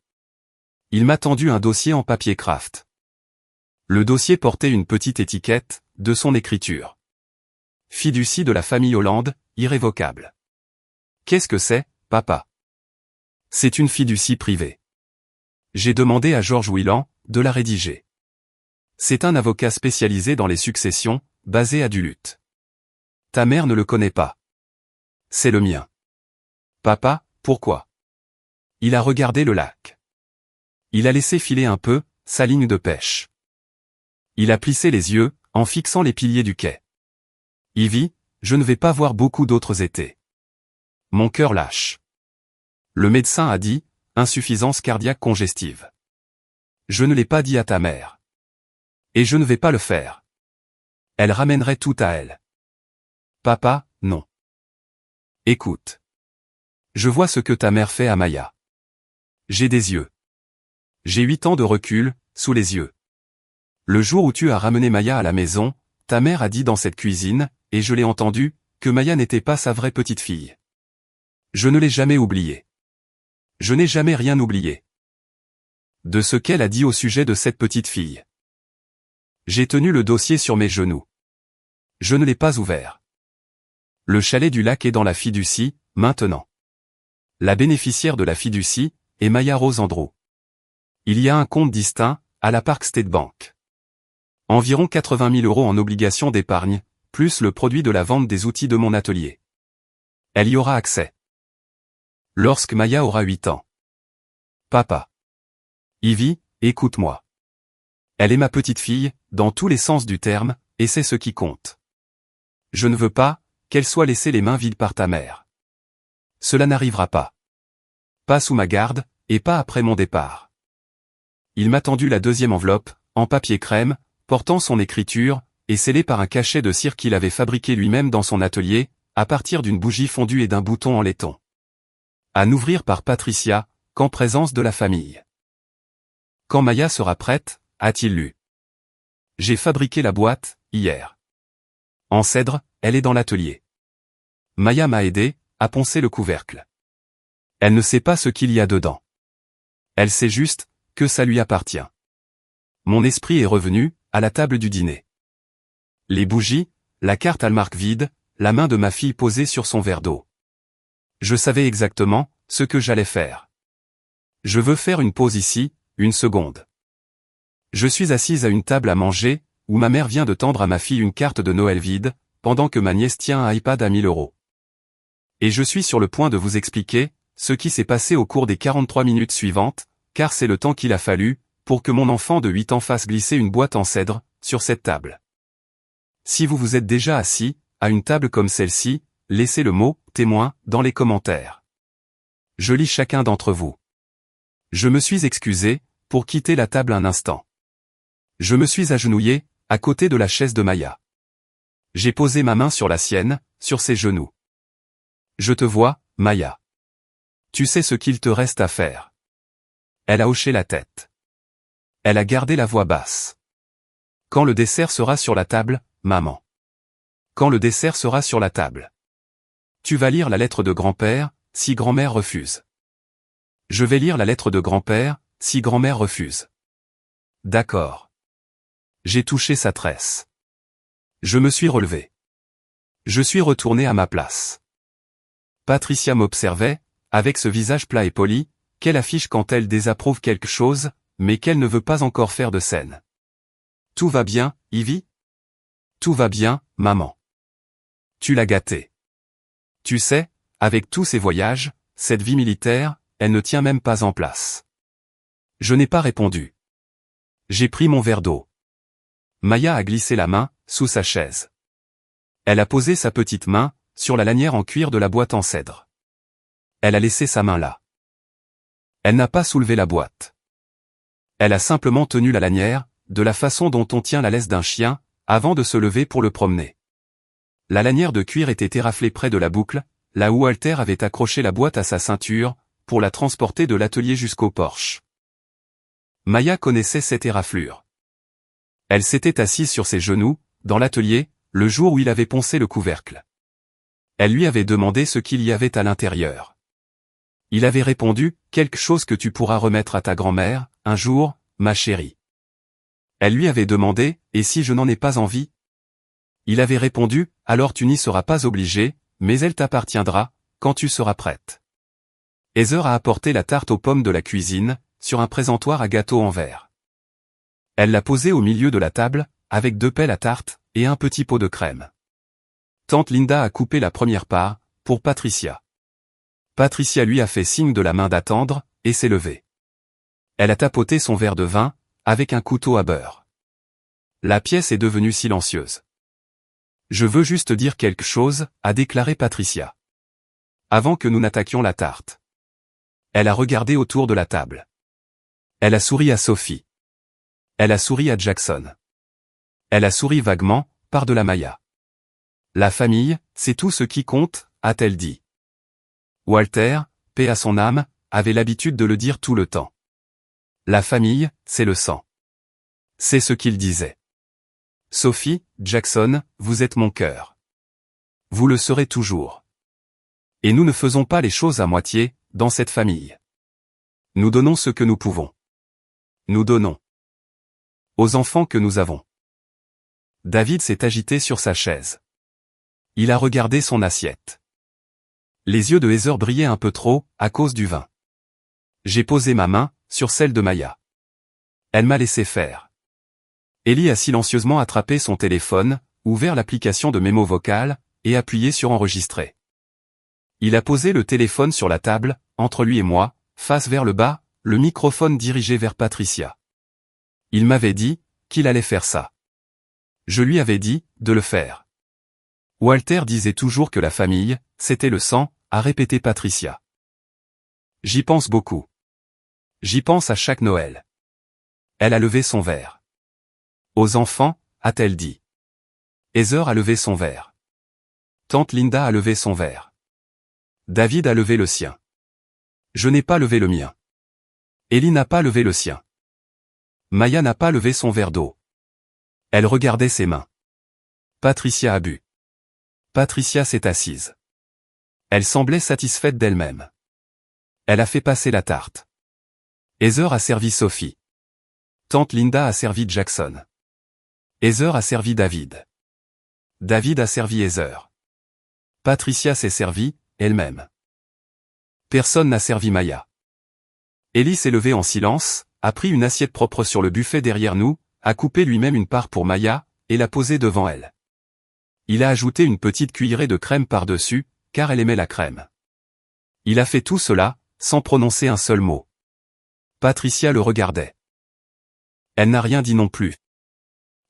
Il m'a tendu un dossier en papier craft. Le dossier portait une petite étiquette, de son écriture. Fiducie de la famille Hollande, irrévocable. Qu'est-ce que c'est, papa? C'est une fiducie privée. J'ai demandé à Georges Willan de la rédiger. C'est un avocat spécialisé dans les successions, basé à Duluth. Ta mère ne le connaît pas. C'est le mien. Papa, pourquoi? Il a regardé le lac. Il a laissé filer un peu, sa ligne de pêche. Il a plissé les yeux, en fixant les piliers du quai. Ivy, je ne vais pas voir beaucoup d'autres étés. Mon cœur lâche. Le médecin a dit, insuffisance cardiaque congestive. Je ne l'ai pas dit à ta mère. Et je ne vais pas le faire. Elle ramènerait tout à elle. Papa, non. Écoute. Je vois ce que ta mère fait à Maya. J'ai des yeux. J'ai 8 ans de recul, sous les yeux. Le jour où tu as ramené Maya à la maison, ta mère a dit dans cette cuisine, et je l'ai entendu, que Maya n'était pas sa vraie petite fille. Je ne l'ai jamais oublié. Je n'ai jamais rien oublié. De ce qu'elle a dit au sujet de cette petite fille. J'ai tenu le dossier sur mes genoux. Je ne l'ai pas ouvert. Le chalet du lac est dans la fiducie, maintenant. La bénéficiaire de la fiducie est Maya Rose Andrew. Il y a un compte distinct, à la Park State Bank. Environ 80 000 € en obligations d'épargne, plus le produit de la vente des outils de mon atelier. Elle y aura accès. Lorsque Maya aura 8 ans. Papa. Ivy, écoute-moi. Elle est ma petite fille, dans tous les sens du terme, et c'est ce qui compte. Je ne veux pas qu'elle soit laissée les mains vides par ta mère. Cela n'arrivera pas. Pas sous ma garde, et pas après mon départ. Il m'a tendu la deuxième enveloppe, en papier crème, portant son écriture, et scellée par un cachet de cire qu'il avait fabriqué lui-même dans son atelier, à partir d'une bougie fondue et d'un bouton en laiton. À n'ouvrir par Patricia, qu'en présence de la famille. Quand Maya sera prête, a-t-il lu. J'ai fabriqué la boîte, hier. En cèdre, elle est dans l'atelier. Maya m'a aidé, à poncer le couvercle. Elle ne sait pas ce qu'il y a dedans. Elle sait juste, que ça lui appartient. Mon esprit est revenu, à la table du dîner. Les bougies, la carte Hallmark vide, la main de ma fille posée sur son verre d'eau. Je savais exactement, ce que j'allais faire. Je veux faire une pause ici, une seconde. Je suis assise à une table à manger, où ma mère vient de tendre à ma fille une carte de Noël vide, pendant que ma nièce tient un iPad à 1 000 €. Et je suis sur le point de vous expliquer, ce qui s'est passé au cours des 43 minutes suivantes, car c'est le temps qu'il a fallu, pour que mon enfant de 8 ans fasse glisser une boîte en cèdre, sur cette table. Si vous vous êtes déjà assis, à une table comme celle-ci, laissez le mot « témoin » dans les commentaires. Je lis chacun d'entre vous. Je me suis excusé, pour quitter la table un instant. Je me suis agenouillé, à côté de la chaise de Maya. J'ai posé ma main sur la sienne, sur ses genoux. Je te vois, Maya. Tu sais ce qu'il te reste à faire. Elle a hoché la tête. Elle a gardé la voix basse. Quand le dessert sera sur la table, maman. Quand le dessert sera sur la table. Tu vas lire la lettre de grand-père, si grand-mère refuse. Je vais lire la lettre de grand-père, si grand-mère refuse. D'accord. J'ai touché sa tresse. Je me suis relevé. Je suis retourné à ma place. Patricia m'observait, avec ce visage plat et poli, qu'elle affiche quand elle désapprouve quelque chose, mais qu'elle ne veut pas encore faire de scène. Tout va bien, Ivy? Tout va bien, maman. Tu l'as gâtée. Tu sais, avec tous ces voyages, cette vie militaire, elle ne tient même pas en place. Je n'ai pas répondu. J'ai pris mon verre d'eau. Maya a glissé la main, sous sa chaise. Elle a posé sa petite main, sur la lanière en cuir de la boîte en cèdre. Elle a laissé sa main là. Elle n'a pas soulevé la boîte. Elle a simplement tenu la lanière, de la façon dont on tient la laisse d'un chien, avant de se lever pour le promener. La lanière de cuir était éraflée près de la boucle, là où Walter avait accroché la boîte à sa ceinture, pour la transporter de l'atelier jusqu'au porche. Maya connaissait cette éraflure. Elle s'était assise sur ses genoux, dans l'atelier, le jour où il avait poncé le couvercle. Elle lui avait demandé ce qu'il y avait à l'intérieur. Il avait répondu, « Quelque chose que tu pourras remettre à ta grand-mère, un jour, ma chérie. » Elle lui avait demandé, « Et si je n'en ai pas envie ?» Il avait répondu, « Alors tu n'y seras pas obligé, mais elle t'appartiendra, quand tu seras prête. » Heather a apporté la tarte aux pommes de la cuisine, sur un présentoir à gâteau en verre. Elle l'a posé au milieu de la table, avec 2 pelles à tarte, et un petit pot de crème. Tante Linda a coupé la première part, pour Patricia. Patricia lui a fait signe de la main d'attendre, et s'est levée. Elle a tapoté son verre de vin, avec un couteau à beurre. La pièce est devenue silencieuse. Je veux juste dire quelque chose, a déclaré Patricia. Avant que nous n'attaquions la tarte. Elle a regardé autour de la table. Elle a souri à Sophie. Elle a souri à Jackson. Elle a souri vaguement, par-delà Maya. La famille, c'est tout ce qui compte, a-t-elle dit. Walter, paix à son âme, avait l'habitude de le dire tout le temps. La famille, c'est le sang. C'est ce qu'il disait. Sophie, Jackson, vous êtes mon cœur. Vous le serez toujours. Et nous ne faisons pas les choses à moitié, dans cette famille. Nous donnons ce que nous pouvons. Nous donnons. Aux enfants que nous avons. David s'est agité sur sa chaise. Il a regardé son assiette. Les yeux de Heather brillaient un peu trop, à cause du vin. J'ai posé ma main, sur celle de Maya. Elle m'a laissé faire. Ellie a silencieusement attrapé son téléphone, ouvert l'application de mémo vocal, et appuyé sur enregistrer. Il a posé le téléphone sur la table, entre lui et moi, face vers le bas, le microphone dirigé vers Patricia. Il m'avait dit, qu'il allait faire ça. Je lui avais dit, de le faire. Walter disait toujours que la famille, c'était le sang, a répété Patricia. J'y pense beaucoup. J'y pense à chaque Noël. Elle a levé son verre. Aux enfants, a-t-elle dit. Heather a levé son verre. Tante Linda a levé son verre. David a levé le sien. Je n'ai pas levé le mien. Ellie n'a pas levé le sien. Maya n'a pas levé son verre d'eau. Elle regardait ses mains. Patricia a bu. Patricia s'est assise. Elle semblait satisfaite d'elle-même. Elle a fait passer la tarte. Heather a servi Sophie. Tante Linda a servi Jackson. Heather a servi David. David a servi Heather. Patricia s'est servie, elle-même. Personne n'a servi Maya. Ellie s'est levée en silence, a pris une assiette propre sur le buffet derrière nous, a coupé lui-même une part pour Maya, et l'a posée devant elle. Il a ajouté une petite cuillerée de crème par-dessus, car elle aimait la crème. Il a fait tout cela, sans prononcer un seul mot. Patricia le regardait. Elle n'a rien dit non plus.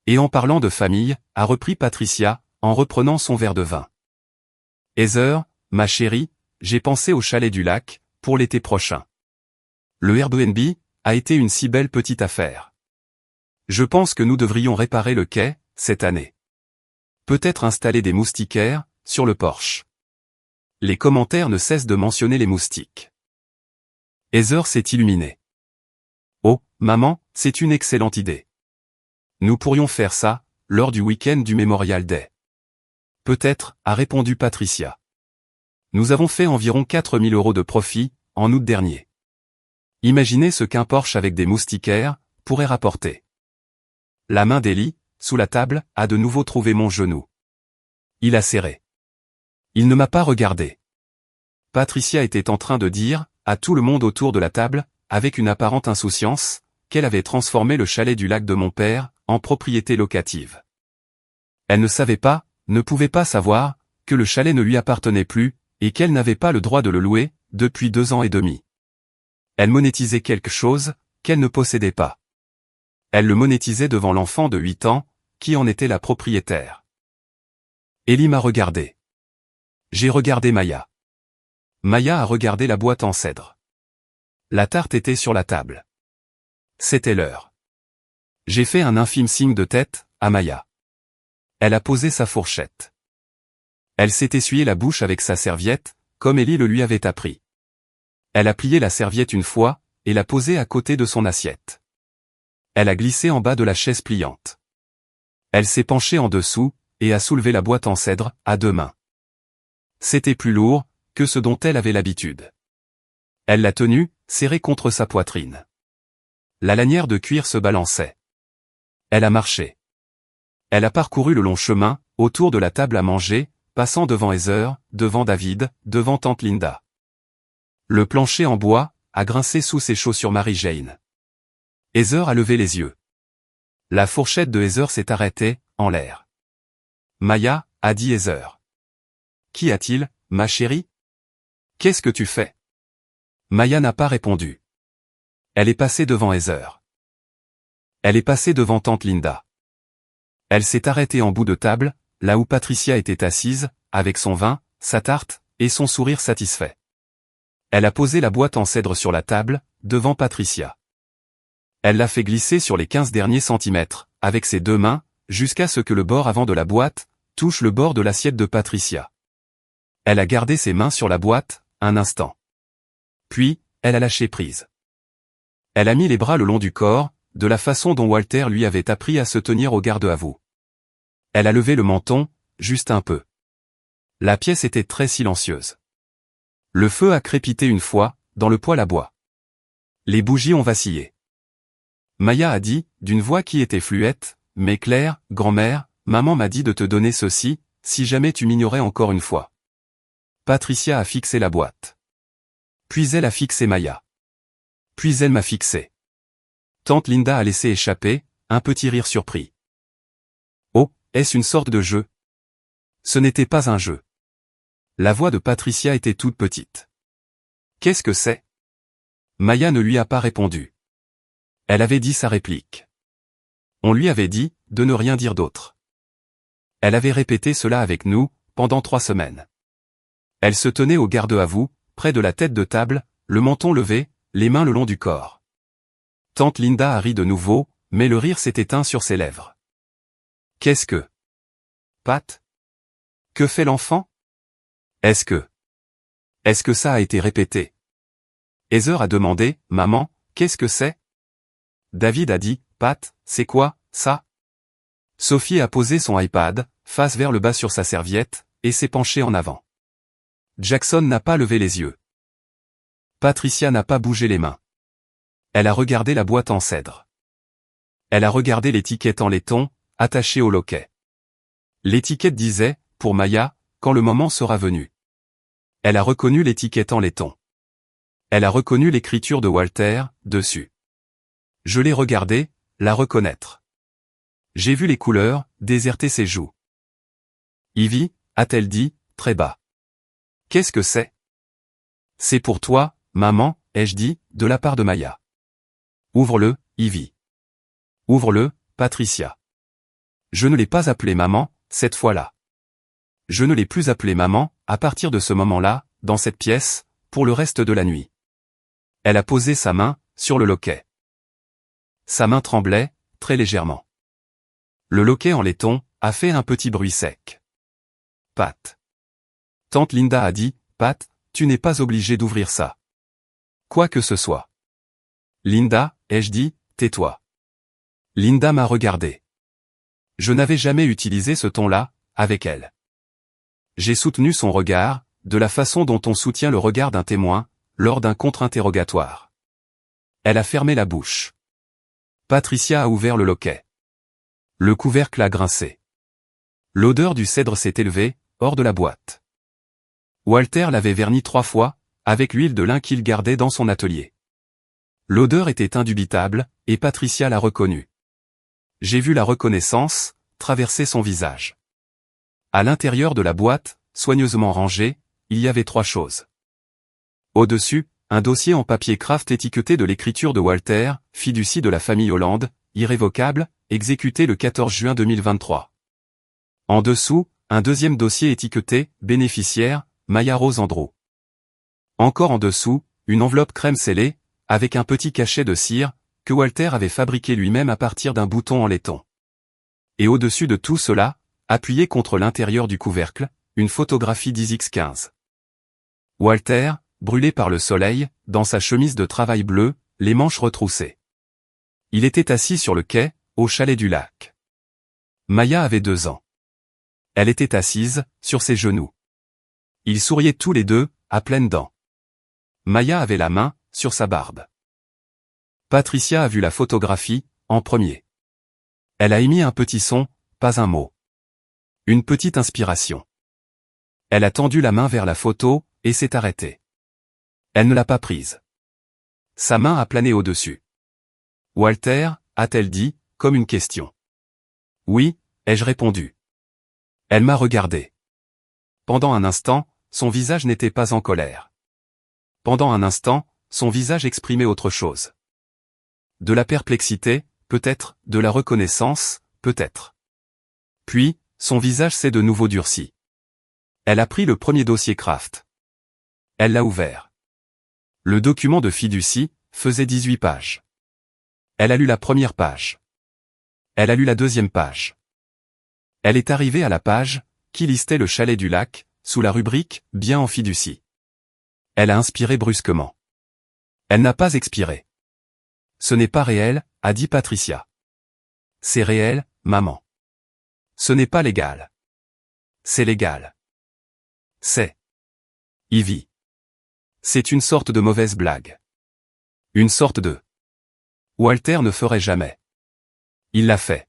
Et en parlant de famille, a repris Patricia, en reprenant son verre de vin. Heather, ma chérie, j'ai pensé au chalet du lac, pour l'été prochain. Le Airbnb a été une si belle petite affaire. Je pense que nous devrions réparer le quai, cette année. Peut-être installer des moustiquaires, sur le porche. Les commentaires ne cessent de mentionner les moustiques. Heather s'est illuminée. Oh, maman, c'est une excellente idée. Nous pourrions faire ça, lors du week-end du Memorial Day. Peut-être, a répondu Patricia. Nous avons fait environ 4 000 € de profit, en août dernier. Imaginez ce qu'un Porsche avec des moustiquaires, pourrait rapporter. La main d'Ellie, sous la table, a de nouveau trouvé mon genou. Il a serré. Il ne m'a pas regardé. Patricia était en train de dire, à tout le monde autour de la table, avec une apparente insouciance, qu'elle avait transformé le chalet du lac de mon père, en propriété locative. Elle ne savait pas, ne pouvait pas savoir, que le chalet ne lui appartenait plus, et qu'elle n'avait pas le droit de le louer, depuis 2 ans et demi. Elle monétisait quelque chose, qu'elle ne possédait pas. Elle le monétisait devant l'enfant de 8 ans, qui en était la propriétaire. Ellie m'a regardé. J'ai regardé Maya. Maya a regardé la boîte en cèdre. La tarte était sur la table. C'était l'heure. J'ai fait un infime signe de tête, à Maya. Elle a posé sa fourchette. Elle s'est essuyé la bouche avec sa serviette, comme Ellie le lui avait appris. Elle a plié la serviette une fois, et l'a posée à côté de son assiette. Elle a glissé en bas de la chaise pliante. Elle s'est penchée en dessous, et a soulevé la boîte en cèdre, à 2 mains. C'était plus lourd, que ce dont elle avait l'habitude. Elle l'a tenue, serrée contre sa poitrine. La lanière de cuir se balançait. Elle a marché. Elle a parcouru le long chemin, autour de la table à manger, passant devant Heather, devant David, devant tante Linda. Le plancher en bois, a grincé sous ses chaussures Mary Jane. Heather a levé les yeux. La fourchette de Heather s'est arrêtée, en l'air. Maya, a dit Heather. Qu'y a-t-il, ma chérie? Qu'est-ce que tu fais? Maya n'a pas répondu. Elle est passée devant Heather. Elle est passée devant tante Linda. Elle s'est arrêtée en bout de table, là où Patricia était assise, avec son vin, sa tarte, et son sourire satisfait. Elle a posé la boîte en cèdre sur la table, devant Patricia. Elle l'a fait glisser sur les 15 derniers centimètres, avec ses deux mains, jusqu'à ce que le bord avant de la boîte touche le bord de l'assiette de Patricia. Elle a gardé ses mains sur la boîte, un instant. Puis, elle a lâché prise. Elle a mis les bras le long du corps, de la façon dont Walter lui avait appris à se tenir au garde à vous. Elle a levé le menton, juste un peu. La pièce était très silencieuse. Le feu a crépité une fois, dans le poêle à bois. Les bougies ont vacillé. Maya a dit, d'une voix qui était fluette, mais claire, « Grand-mère, maman m'a dit de te donner ceci, si jamais tu m'ignorais encore une fois. » Patricia a fixé la boîte. Puis elle a fixé Maya. Puis elle m'a fixé. Tante Linda a laissé échapper un petit rire surpris. Oh, est-ce une sorte de jeu? Ce n'était pas un jeu. La voix de Patricia était toute petite. Qu'est-ce que c'est? Maya ne lui a pas répondu. Elle avait dit sa réplique. On lui avait dit de ne rien dire d'autre. Elle avait répété cela avec nous, pendant 3 semaines. Elle se tenait au garde à vous, près de la tête de table, le menton levé, les mains le long du corps. Tante Linda a ri de nouveau, mais le rire s'est éteint sur ses lèvres. Qu'est-ce que... Pat? Que fait l'enfant? Est-ce que ça a été répété? Heather a demandé, maman, qu'est-ce que c'est? David a dit, Pat, c'est quoi, ça? Sophie a posé son iPad, face vers le bas sur sa serviette, et s'est penchée en avant. Jackson n'a pas levé les yeux. Patricia n'a pas bougé les mains. Elle a regardé la boîte en cèdre. Elle a regardé l'étiquette en laiton, attachée au loquet. L'étiquette disait, pour Maya, quand le moment sera venu. Elle a reconnu l'étiquette en laiton. Elle a reconnu l'écriture de Walter, dessus. Je l'ai regardée, la reconnaître. J'ai vu les couleurs, déserter ses joues. Ivy, a-t-elle dit, très bas. Qu'est-ce que c'est? C'est pour toi, maman, ai-je dit, de la part de Maya. Ouvre-le, Ivy. Ouvre-le, Patricia. Je ne l'ai pas appelée maman, cette fois-là. Je ne l'ai plus appelée maman, à partir de ce moment-là, dans cette pièce, pour le reste de la nuit. Elle a posé sa main, sur le loquet. Sa main tremblait, très légèrement. Le loquet en laiton a fait un petit bruit sec. Pat. Tante Linda a dit, Pat, tu n'es pas obligé d'ouvrir ça. Quoi que ce soit. Linda, ai-je dit, tais-toi. Linda m'a regardé. Je n'avais jamais utilisé ce ton-là, avec elle. J'ai soutenu son regard, de la façon dont on soutient le regard d'un témoin, lors d'un contre-interrogatoire. Elle a fermé la bouche. Patricia a ouvert le loquet. Le couvercle a grincé. L'odeur du cèdre s'est élevée, hors de la boîte. Walter l'avait verni 3 fois, avec l'huile de lin qu'il gardait dans son atelier. L'odeur était indubitable, et Patricia l'a reconnue. J'ai vu la reconnaissance traverser son visage. À l'intérieur de la boîte, soigneusement rangée, il y avait 3 choses. Au-dessus, un dossier en papier craft étiqueté de l'écriture de Walter, fiducie de la famille Hollande, irrévocable, exécuté le 14 juin 2023. En dessous, un deuxième dossier étiqueté, bénéficiaire, Maya Rose Andrew. Encore en dessous, une enveloppe crème scellée, avec un petit cachet de cire, que Walter avait fabriqué lui-même à partir d'un bouton en laiton. Et au-dessus de tout cela, appuyé contre l'intérieur du couvercle, une photographie d'X15. Walter, brûlé par le soleil, dans sa chemise de travail bleue, les manches retroussées. Il était assis sur le quai, au chalet du lac. Maya avait 2 ans. Elle était assise, sur ses genoux. Ils souriaient tous les deux, à pleines dents. Maya avait la main, sur sa barbe. Patricia a vu la photographie, en premier. Elle a émis un petit son, pas un mot. Une petite inspiration. Elle a tendu la main vers la photo, et s'est arrêtée. Elle ne l'a pas prise. Sa main a plané au-dessus. Walter, a-t-elle dit, comme une question. Oui, ai-je répondu. Elle m'a regardé. Pendant un instant, son visage n'était pas en colère. Pendant un instant, son visage exprimait autre chose. De la perplexité, peut-être, de la reconnaissance, peut-être. Puis, son visage s'est de nouveau durci. Elle a pris le premier dossier Kraft. Elle l'a ouvert. Le document de fiducie faisait 18 pages. Elle a lu la première page. Elle a lu la deuxième page. Elle est arrivée à la page qui listait le chalet du lac, sous la rubrique « Bien en fiducie ». Elle a inspiré brusquement. Elle n'a pas expiré. Ce n'est pas réel, a dit Patricia. C'est réel, maman. Ce n'est pas légal. C'est légal. C'est. Ivy. C'est une sorte de mauvaise blague. Une sorte de. Walter ne ferait jamais. Il l'a fait.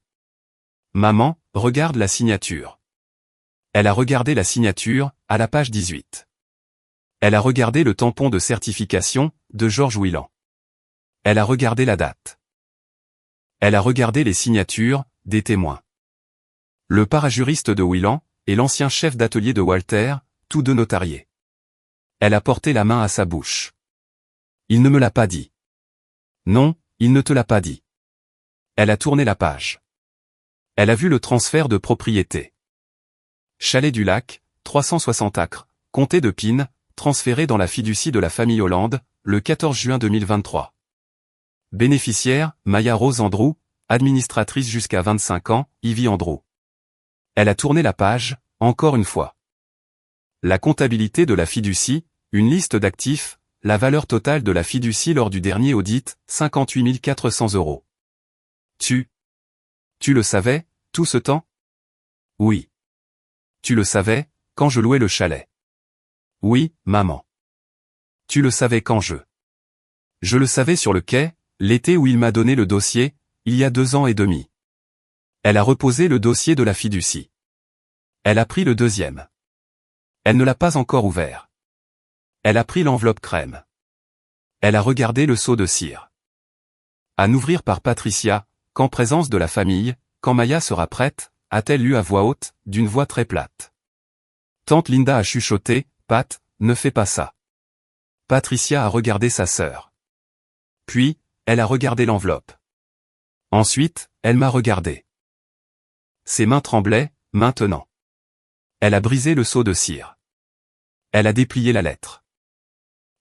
Maman, regarde la signature. Elle a regardé la signature, à la page 18. Elle a regardé le tampon de certification, de George Whelan. Elle a regardé la date. Elle a regardé les signatures, des témoins. Le parajuriste de Whelan, et l'ancien chef d'atelier de Walter, tous deux notariés. Elle a porté la main à sa bouche. Il ne me l'a pas dit. Non, il ne te l'a pas dit. Elle a tourné la page. Elle a vu le transfert de propriété. Chalet du lac, 360 acres, comté de Pine, transféré dans la fiducie de la famille Hollande, le 14 juin 2023. Bénéficiaire, Maya Rose Andrew, administratrice jusqu'à 25 ans, Ivy Andrew. Elle a tourné la page, encore une fois. La comptabilité de la fiducie, une liste d'actifs, la valeur totale de la fiducie lors du dernier audit, 58 400 €. Tu le savais, tout ce temps? Oui. Tu le savais, quand je louais le chalet? Oui, maman. Tu le savais quand je le savais sur le quai, l'été où il m'a donné le dossier, il y a 2 ans et demi. Elle a reposé le dossier de la fiducie. Elle a pris le deuxième. Elle ne l'a pas encore ouvert. Elle a pris l'enveloppe crème. Elle a regardé le seau de cire. À n'ouvrir par Patricia, qu'en présence de la famille, quand Maya sera prête, a-t-elle lu à voix haute, d'une voix très plate. Tante Linda a chuchoté, Pat, ne fais pas ça. Patricia a regardé sa sœur. Puis, elle a regardé l'enveloppe. Ensuite, elle m'a regardé. Ses mains tremblaient, maintenant. Elle a brisé le seau de cire. Elle a déplié la lettre.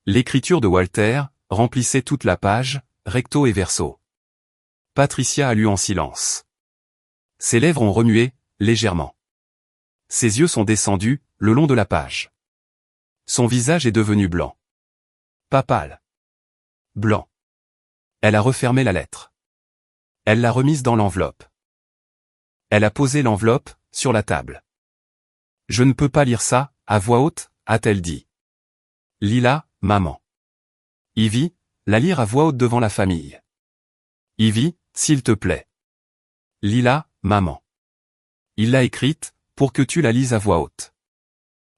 L'écriture de Walter remplissait toute la page, recto et verso. Patricia a lu en silence. Ses lèvres ont remué, légèrement. Ses yeux sont descendus, le long de la page. Son visage est devenu blanc. Pas pâle. Blanc. Elle a refermé la lettre. Elle l'a remise dans l'enveloppe. Elle a posé l'enveloppe, sur la table. Je ne peux pas lire ça, à voix haute, a-t-elle dit. Lis-la, maman. Ivy, la lire à voix haute devant la famille. Ivy, s'il te plaît. Lis-la, maman. Il l'a écrite, pour que tu la lises à voix haute.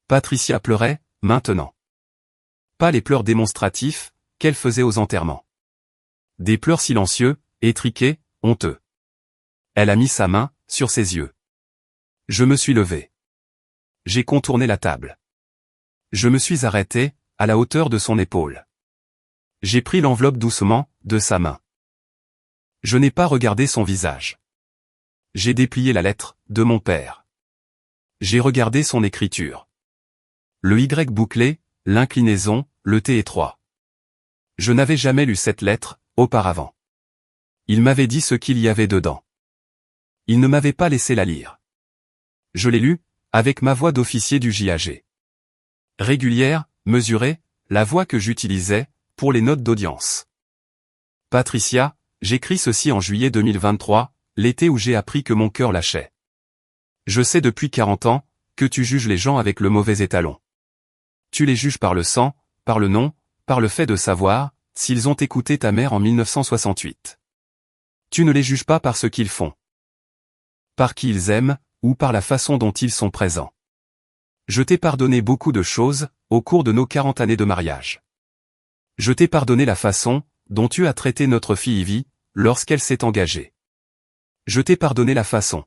Patricia pleurait, maintenant. Pas les pleurs démonstratifs, qu'elle faisait aux enterrements. Des pleurs silencieux, étriqués, honteux. Elle a mis sa main, sur ses yeux. Je me suis levé. J'ai contourné la table. Je me suis arrêté, à la hauteur de son épaule. J'ai pris l'enveloppe doucement, de sa main. Je n'ai pas regardé son visage. J'ai déplié la lettre, de mon père. J'ai regardé son écriture. Le Y bouclé, l'inclinaison, le T étroit. Je n'avais jamais lu cette lettre, auparavant. Il m'avait dit ce qu'il y avait dedans. Il ne m'avait pas laissé la lire. Je l'ai lue, avec ma voix d'officier du JAG. Régulière, mesurée, la voix que j'utilisais, pour les notes d'audience. Patricia, j'écris ceci en juillet 2023, l'été où j'ai appris que mon cœur lâchait. Je sais depuis 40 ans, que tu juges les gens avec le mauvais étalon. Tu les juges par le sang, par le nom, par le fait de savoir, s'ils ont écouté ta mère en 1968. Tu ne les juges pas par ce qu'ils font. Par qui ils aiment, ou par la façon dont ils sont présents. Je t'ai pardonné beaucoup de choses, au cours de nos 40 années de mariage. Je t'ai pardonné la façon, dont tu as traité notre fille Ivy, lorsqu'elle s'est engagée. Je t'ai pardonné la façon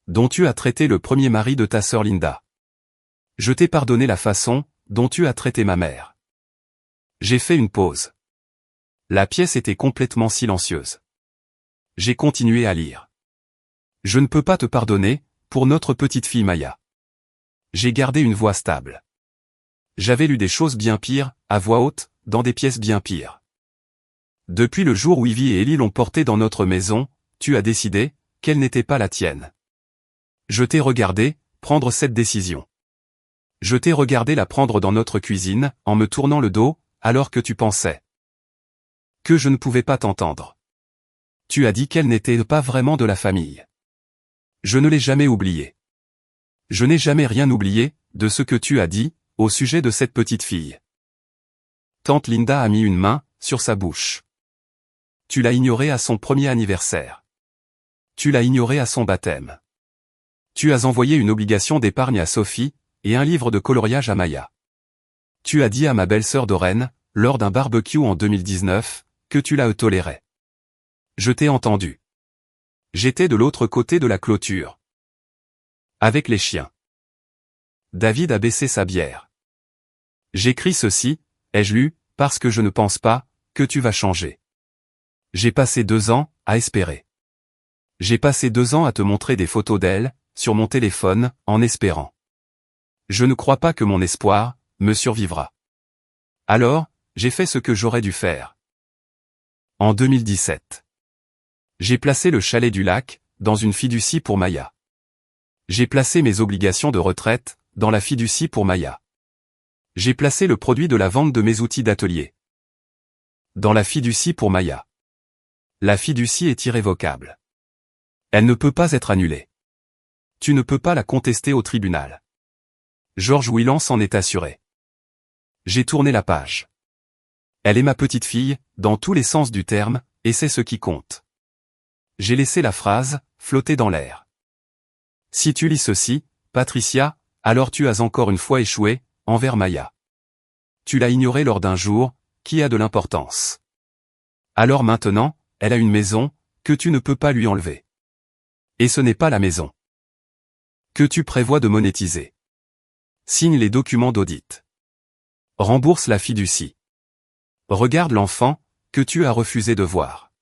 dont tu as traité le premier mari de ta sœur Linda. Je t'ai pardonné la façon dont tu as traité ma mère. J'ai fait une pause. La pièce était complètement silencieuse. J'ai continué à lire. Je ne peux pas te pardonner, pour notre petite fille Maya. J'ai gardé une voix stable. J'avais lu des choses bien pires, à voix haute, dans des pièces bien pires. Depuis le jour où Ivy et Ellie l'ont portée dans notre maison, tu as décidé qu'elle n'était pas la tienne. Je t'ai regardé prendre cette décision. Je t'ai regardé la prendre dans notre cuisine, en me tournant le dos, alors que tu pensais que je ne pouvais pas t'entendre. Tu as dit qu'elle n'était pas vraiment de la famille. Je ne l'ai jamais oublié. Je n'ai jamais rien oublié de ce que tu as dit au sujet de cette petite fille. Tante Linda a mis une main sur sa bouche. Tu l'as ignorée à son premier anniversaire. Tu l'as ignorée à son baptême. Tu as envoyé une obligation d'épargne à Sophie et un livre de coloriage à Maya. Tu as dit à ma belle-sœur Doreen, lors d'un barbecue en 2019, que tu la tolérais. Je t'ai entendu. J'étais de l'autre côté de la clôture. Avec les chiens. David a baissé sa bière. J'écris ceci, ai-je lu, parce que je ne pense pas que tu vas changer. J'ai passé 2 ans à espérer. J'ai passé 2 ans à te montrer des photos d'elle, sur mon téléphone, en espérant. Je ne crois pas que mon espoir me survivra. Alors, j'ai fait ce que j'aurais dû faire. En 2017. J'ai placé le chalet du lac dans une fiducie pour Maya. J'ai placé mes obligations de retraite dans la fiducie pour Maya. J'ai placé le produit de la vente de mes outils d'atelier dans la fiducie pour Maya. La fiducie est irrévocable. Elle ne peut pas être annulée. Tu ne peux pas la contester au tribunal. George Willan s'en est assuré. J'ai tourné la page. Elle est ma petite fille, dans tous les sens du terme, et c'est ce qui compte. J'ai laissé la phrase flotter dans l'air. Si tu lis ceci, Patricia, alors tu as encore une fois échoué envers Maya. Tu l'as ignorée lors d'un jour qui a de l'importance. Alors maintenant, elle a une maison que tu ne peux pas lui enlever. Et ce n'est pas la maison que tu prévois de monétiser. Signe les documents d'audit. Rembourse la fiducie. Regarde l'enfant que tu as refusé de voir.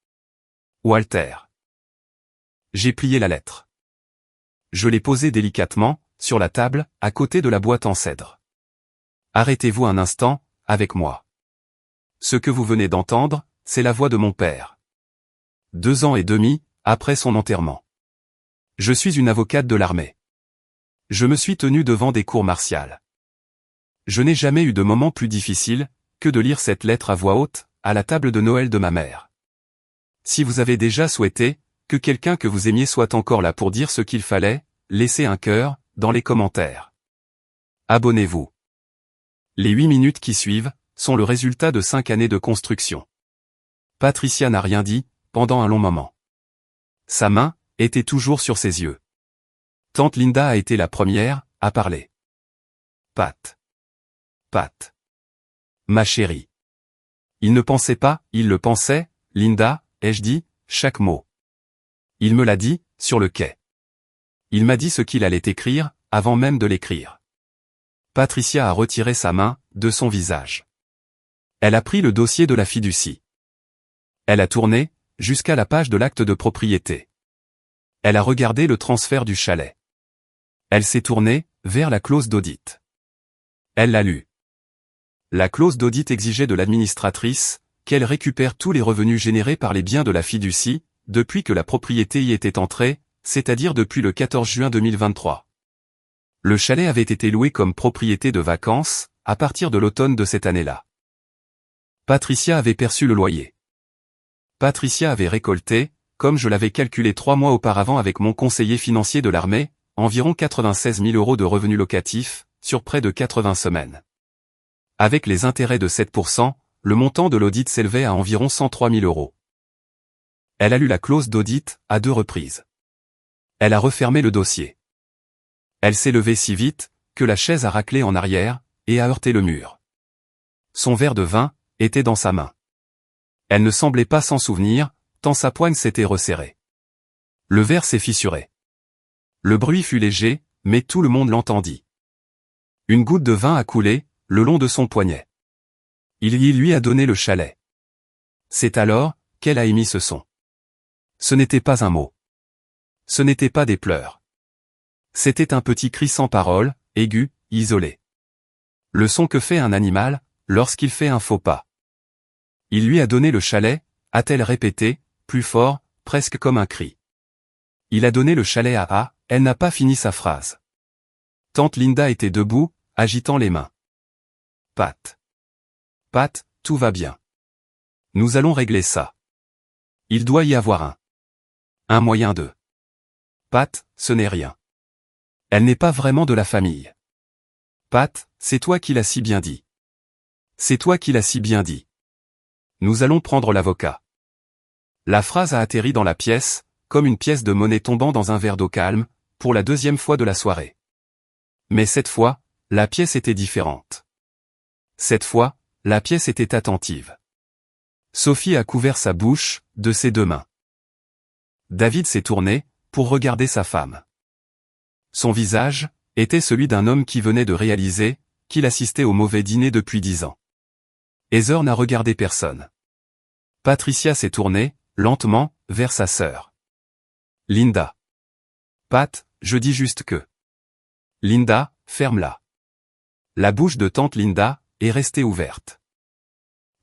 Walter. J'ai plié la lettre. Je l'ai posée délicatement, sur la table, à côté de la boîte en cèdre. Arrêtez-vous un instant, avec moi. Ce que vous venez d'entendre, c'est la voix de mon père. 2 ans et demi, après son enterrement. Je suis une avocate de l'armée. Je me suis tenue devant des cours martiales. Je n'ai jamais eu de moment plus difficile que de lire cette lettre à voix haute, à la table de Noël de ma mère. Si vous avez déjà souhaité que quelqu'un que vous aimiez soit encore là pour dire ce qu'il fallait, laissez un cœur dans les commentaires. Abonnez-vous. Les 8 minutes qui suivent sont le résultat de 5 années de construction. Patricia n'a rien dit pendant un long moment. Sa main était toujours sur ses yeux. Tante Linda a été la première à parler. Pat. Pat. Ma chérie. Il ne pensait pas, il le pensait, Linda, ai-je dit, chaque mot. Il me l'a dit, sur le quai. Il m'a dit ce qu'il allait écrire, avant même de l'écrire. Patricia a retiré sa main de son visage. Elle a pris le dossier de la fiducie. Elle a tourné jusqu'à la page de l'acte de propriété. Elle a regardé le transfert du chalet. Elle s'est tournée vers la clause d'audit. Elle l'a lu. La clause d'audit exigeait de l'administratrice qu'elle récupère tous les revenus générés par les biens de la fiducie, depuis que la propriété y était entrée, c'est-à-dire depuis le 14 juin 2023. Le chalet avait été loué comme propriété de vacances, à partir de l'automne de cette année-là. Patricia avait perçu le loyer. Patricia avait récolté, comme je l'avais calculé 3 mois auparavant avec mon conseiller financier de l'armée, environ 96 000 € de revenus locatifs, sur près de 80 semaines. Avec les intérêts de 7%, le montant de l'audit s'élevait à environ 103 000 €. Elle a lu la clause d'audit à 2 reprises. Elle a refermé le dossier. Elle s'est levée si vite que la chaise a raclé en arrière et a heurté le mur. Son verre de vin était dans sa main. Elle ne semblait pas s'en souvenir, tant sa poigne s'était resserrée. Le verre s'est fissuré. Le bruit fut léger, mais tout le monde l'entendit. Une goutte de vin a coulé, le long de son poignet. Il lui a donné le chalet. C'est alors qu'elle a émis ce son. Ce n'était pas un mot. Ce n'était pas des pleurs. C'était un petit cri sans parole, aigu, isolé. Le son que fait un animal, lorsqu'il fait un faux pas. Il lui a donné le chalet, a-t-elle répété, plus fort, presque comme un cri. Il a donné le chalet à A, elle n'a pas fini sa phrase. Tante Linda était debout, agitant les mains. Pat. Pat, tout va bien. Nous allons régler ça. Il doit y avoir un moyen de. Pat, ce n'est rien. Elle n'est pas vraiment de la famille. Pat, c'est toi qui l'as si bien dit. C'est toi qui l'as si bien dit. Nous allons prendre l'avocat. La phrase a atterri dans la pièce, comme une pièce de monnaie tombant dans un verre d'eau calme, pour la deuxième fois de la soirée. Mais cette fois, la pièce était différente. Cette fois, la pièce était attentive. Sophie a couvert sa bouche, de ses deux mains. David s'est tourné, pour regarder sa femme. Son visage, était celui d'un homme qui venait de réaliser, qu'il assistait au mauvais dîner depuis 10 ans. Heather n'a regardé personne. Patricia s'est tournée, lentement, vers sa sœur. Linda. Pat, je dis juste que. Linda, ferme-la. La bouche de tante Linda est restée ouverte.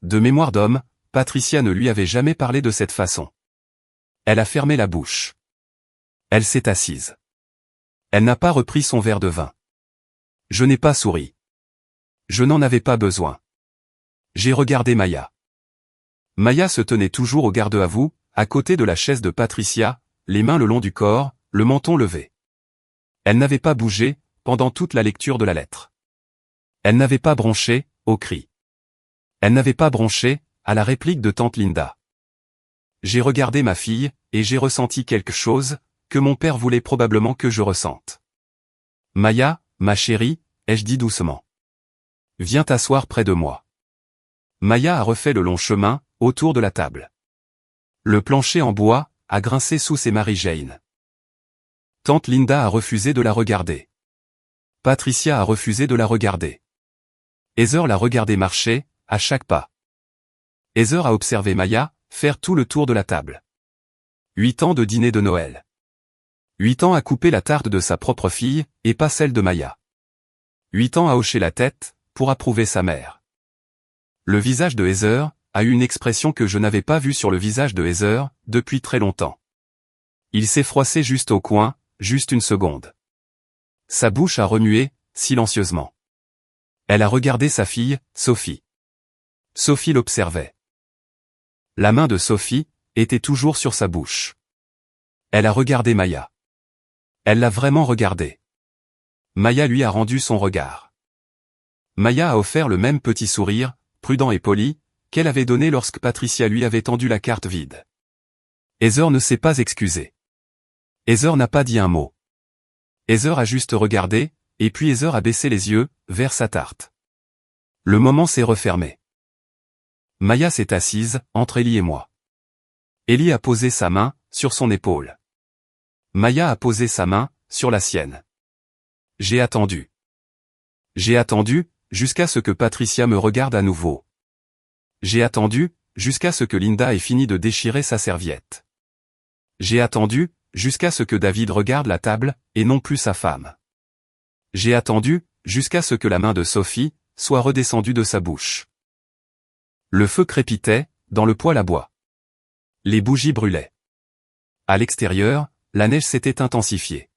De mémoire d'homme, Patricia ne lui avait jamais parlé de cette façon. Elle a fermé la bouche. Elle s'est assise. Elle n'a pas repris son verre de vin. Je n'ai pas souri. Je n'en avais pas besoin. J'ai regardé Maya. Maya se tenait toujours au garde-à-vous, à côté de la chaise de Patricia, les mains le long du corps, le menton levé. Elle n'avait pas bougé, pendant toute la lecture de la lettre. Elle n'avait pas bronché, au cri. Elle n'avait pas bronché, à la réplique de tante Linda. J'ai regardé ma fille, et j'ai ressenti quelque chose, que mon père voulait probablement que je ressente. Maya, ma chérie, ai-je dit doucement. Viens t'asseoir près de moi. Maya a refait le long chemin, autour de la table. Le plancher en bois, a grincé sous ses Mary-Jane. Tante Linda a refusé de la regarder. Patricia a refusé de la regarder. Heather l'a regardé marcher, à chaque pas. Heather a observé Maya, faire tout le tour de la table. 8 ans de dîner de Noël. 8 ans à couper la tarte de sa propre fille, et pas celle de Maya. 8 ans à hocher la tête, pour approuver sa mère. Le visage de Heather a eu une expression que je n'avais pas vue sur le visage de Heather, depuis très longtemps. Il s'est froissé juste au coin, juste une seconde. Sa bouche a remué, silencieusement. Elle a regardé sa fille, Sophie. Sophie l'observait. La main de Sophie était toujours sur sa bouche. Elle a regardé Maya. Elle l'a vraiment regardée. Maya lui a rendu son regard. Maya a offert le même petit sourire, prudent et poli, qu'elle avait donné lorsque Patricia lui avait tendu la carte vide. Heather ne s'est pas excusée. Heather n'a pas dit un mot. Heather a juste regardé, et puis Heather a baissé les yeux, vers sa tarte. Le moment s'est refermé. Maya s'est assise, entre Ellie et moi. Ellie a posé sa main, sur son épaule. Maya a posé sa main, sur la sienne. J'ai attendu. J'ai attendu, jusqu'à ce que Patricia me regarde à nouveau. J'ai attendu, jusqu'à ce que Linda ait fini de déchirer sa serviette. J'ai attendu, jusqu'à ce que David regarde la table, et non plus sa femme. J'ai attendu, jusqu'à ce que la main de Sophie soit redescendue de sa bouche. Le feu crépitait, dans le poêle à bois. Les bougies brûlaient. À l'extérieur, la neige s'était intensifiée.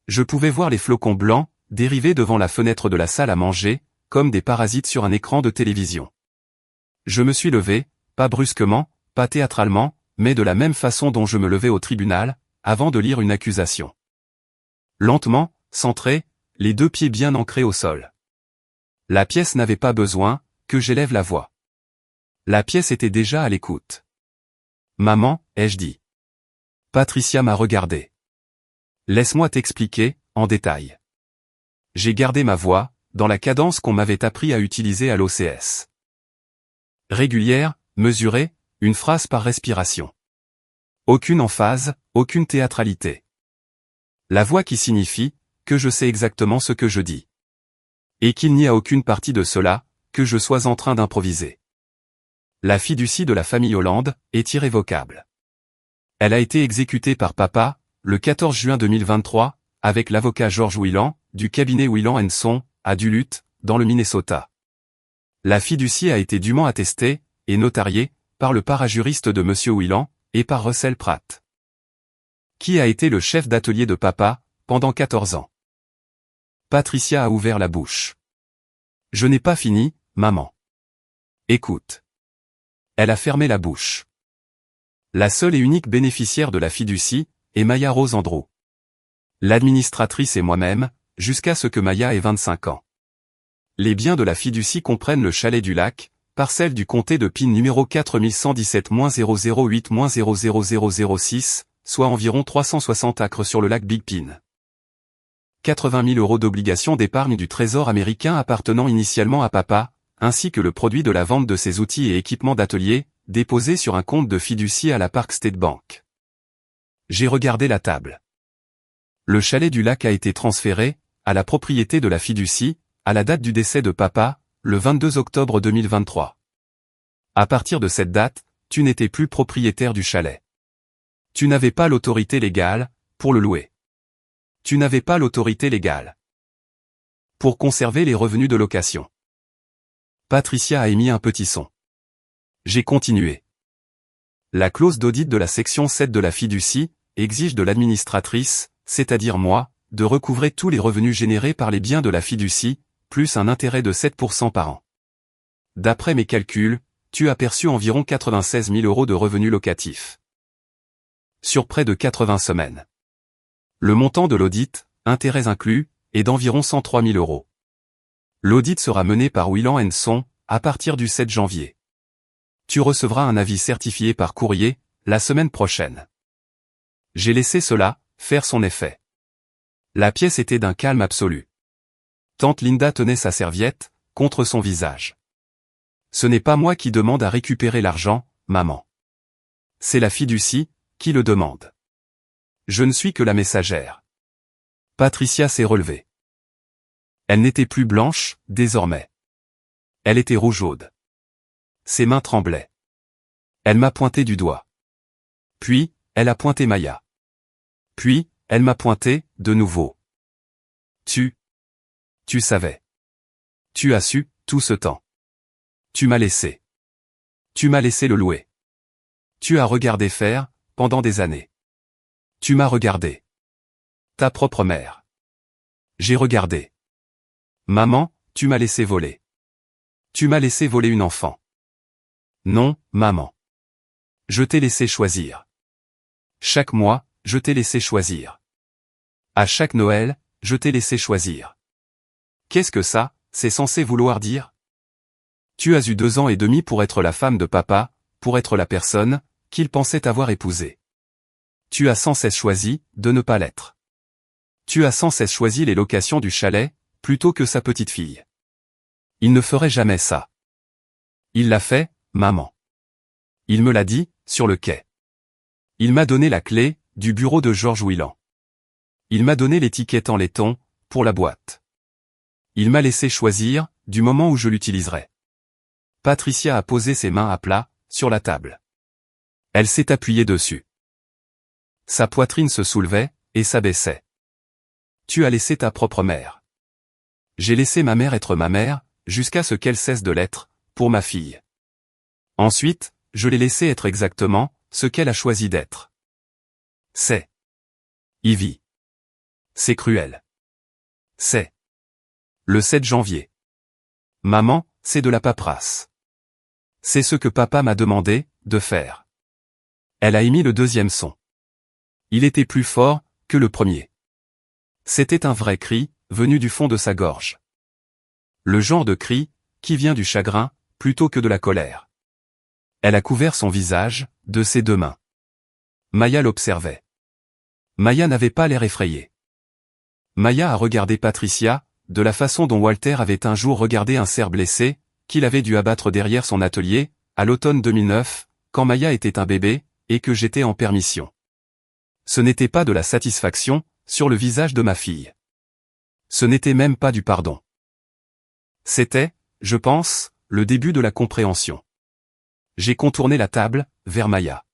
Je pouvais voir les flocons blancs, dériver devant la fenêtre de la salle à manger, comme des parasites sur un écran de télévision. Je me suis levé, pas brusquement, pas théâtralement, mais de la même façon dont je me levais au tribunal, avant de lire une accusation. Lentement, centré, les 2 pieds bien ancrés au sol. La pièce n'avait pas besoin que j'élève la voix. La pièce était déjà à l'écoute. Maman, ai-je dit. Patricia m'a regardé. Laisse-moi t'expliquer, en détail. J'ai gardé ma voix, dans la cadence qu'on m'avait appris à utiliser à l'OCS. Régulière, mesurée, une phrase par respiration. Aucune emphase, aucune théâtralité. La voix qui signifie que je sais exactement ce que je dis. Et qu'il n'y a aucune partie de cela que je sois en train d'improviser. La fiducie de la famille Hollande est irrévocable. Elle a été exécutée par papa, le 14 juin 2023, avec l'avocat George Whelan, du cabinet Whelan & Son, à Duluth, dans le Minnesota. La fiducie a été dûment attestée, et notariée, par le parajuriste de Monsieur Whelan, et par Russell Pratt. Qui a été le chef d'atelier de papa, pendant 14 ans? Patricia a ouvert la bouche. Je n'ai pas fini, maman. Écoute. Elle a fermé la bouche. La seule et unique bénéficiaire de la fiducie est Maya Rose Andrew. L'administratrice et moi-même, jusqu'à ce que Maya ait 25 ans. Les biens de la fiducie comprennent le chalet du lac, parcelle du comté de Pine numéro 4117-008-00006, soit environ 360 acres sur le lac Big Pine. 80 000 € d'obligations d'épargne du Trésor américain appartenant initialement à papa, ainsi que le produit de la vente de ses outils et équipements d'atelier, déposés sur un compte de fiducie à la Park State Bank. J'ai regardé la table. Le chalet du lac a été transféré, à la propriété de la fiducie, à la date du décès de papa, le 22 octobre 2023. À partir de cette date, tu n'étais plus propriétaire du chalet. Tu n'avais pas l'autorité légale, pour le louer. Tu n'avais pas l'autorité légale pour conserver les revenus de location. Patricia a émis un petit son. J'ai continué. La clause d'audit de la section 7 de la fiducie exige de l'administratrice, c'est-à-dire moi, de recouvrer tous les revenus générés par les biens de la fiducie, plus un intérêt de 7% par an. D'après mes calculs, tu as perçu environ 96 000 € de revenus locatifs. Sur près de 80 semaines. Le montant de l'audit, intérêts inclus, est d'environ 103 000 €. L'audit sera mené par Whelan & Son, à partir du 7 janvier. Tu recevras un avis certifié par courrier, la semaine prochaine. J'ai laissé cela faire son effet. La pièce était d'un calme absolu. Tante Linda tenait sa serviette, contre son visage. Ce n'est pas moi qui demande à récupérer l'argent, maman. C'est la fiducie, qui le demande. Je ne suis que la messagère. Patricia s'est relevée. Elle n'était plus blanche, désormais. Elle était rougeaude. Ses mains tremblaient. Elle m'a pointé du doigt. Puis, elle a pointé Maya. Puis, elle m'a pointé, de nouveau. Tu savais. Tu as su, tout ce temps. Tu m'as laissé. Tu m'as laissé le louer. Tu as regardé faire, pendant des années. Tu m'as regardé. Ta propre mère. J'ai regardé. Maman, tu m'as laissé voler. Tu m'as laissé voler une enfant. Non, maman. Je t'ai laissé choisir. Chaque mois, je t'ai laissé choisir. À chaque Noël, je t'ai laissé choisir. Qu'est-ce que ça, c'est censé vouloir dire? Tu as eu 2 ans et demi pour être la femme de papa, pour être la personne qu'il pensait avoir épousée. Tu as sans cesse choisi de ne pas l'être. Tu as sans cesse choisi les locations du chalet, plutôt que sa petite fille. Il ne ferait jamais ça. Il l'a fait, maman. Il me l'a dit, sur le quai. Il m'a donné la clé du bureau de George Whelan. Il m'a donné l'étiquette en laiton, pour la boîte. Il m'a laissé choisir, du moment où je l'utiliserai. Patricia a posé ses mains à plat, sur la table. Elle s'est appuyée dessus. Sa poitrine se soulevait, et s'abaissait. Tu as laissé ta propre mère. J'ai laissé ma mère être ma mère, jusqu'à ce qu'elle cesse de l'être, pour ma fille. Ensuite, je l'ai laissée être exactement ce qu'elle a choisi d'être. C'est Ivy. C'est cruel. C'est le 7 janvier. Maman, c'est de la paperasse. C'est ce que papa m'a demandé de faire. Elle a émis le deuxième son. Il était plus fort que le premier. C'était un vrai cri, venu du fond de sa gorge. Le genre de cri qui vient du chagrin, plutôt que de la colère. Elle a couvert son visage de ses 2 mains. Maya l'observait. Maya n'avait pas l'air effrayée. Maya a regardé Patricia, de la façon dont Walter avait un jour regardé un cerf blessé, qu'il avait dû abattre derrière son atelier, à l'automne 2009, quand Maya était un bébé, et que j'étais en permission. Ce n'était pas de la satisfaction, sur le visage de ma fille. Ce n'était même pas du pardon. C'était, je pense, le début de la compréhension. J'ai contourné la table, vers Maya.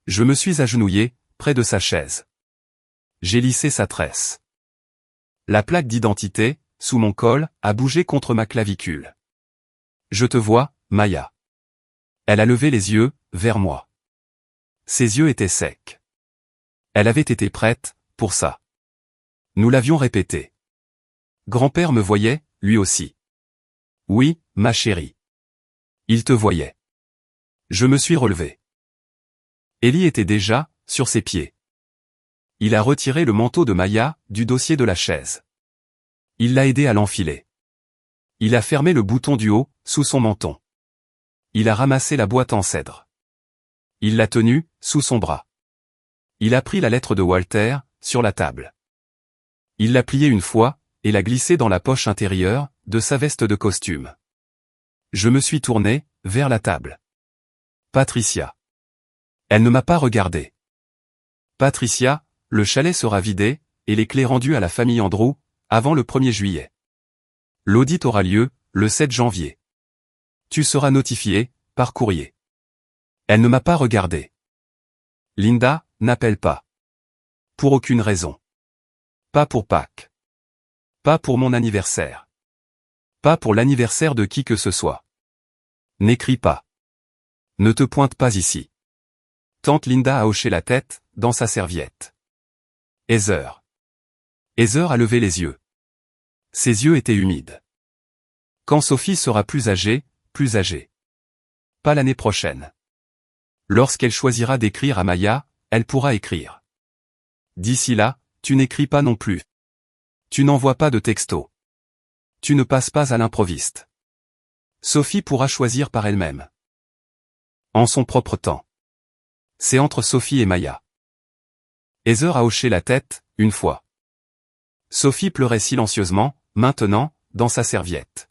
Je me suis agenouillé, près de sa chaise. J'ai lissé sa tresse. La plaque d'identité, sous mon col, a bougé contre ma clavicule. Je te vois, Maya. Elle a levé les yeux, vers moi. Ses yeux étaient secs. Elle avait été prête, pour ça. Nous l'avions répété. Grand-père me voyait, lui aussi. Oui, ma chérie. Il te voyait. Je me suis relevé. Ellie était déjà, sur ses pieds. Il a retiré le manteau de Maya, du dossier de la chaise. Il l'a aidé à l'enfiler. Il a fermé le bouton du haut, sous son menton. Il a ramassé la boîte en cèdre. Il l'a tenue, sous son bras. Il a pris la lettre de Walter, sur la table. Il l'a pliée une fois, et l'a glissée dans la poche intérieure, de sa veste de costume. Je me suis tourné, vers la table. Patricia. Elle ne m'a pas regardé. Patricia, le chalet sera vidé, et les clés rendues à la famille Andrew, avant le 1er juillet. L'audit aura lieu, le 7 janvier. Tu seras notifié, par courrier. Elle ne m'a pas regardé. Linda, n'appelle pas. Pour aucune raison. Pas pour Pâques. Pas pour mon anniversaire. Pas pour l'anniversaire de qui que ce soit. N'écris pas. Ne te pointe pas ici. Tante Linda a hoché la tête, dans sa serviette. Heather. Heather a levé les yeux. Ses yeux étaient humides. Quand Sophie sera plus âgée, plus âgée. Pas l'année prochaine. Lorsqu'elle choisira d'écrire à Maya, elle pourra écrire. D'ici là, tu n'écris pas non plus. Tu n'envoies pas de texto. Tu ne passes pas à l'improviste. Sophie pourra choisir par elle-même. En son propre temps. C'est entre Sophie et Maya. Heather a hoché la tête, une fois. Sophie pleurait silencieusement, maintenant, dans sa serviette.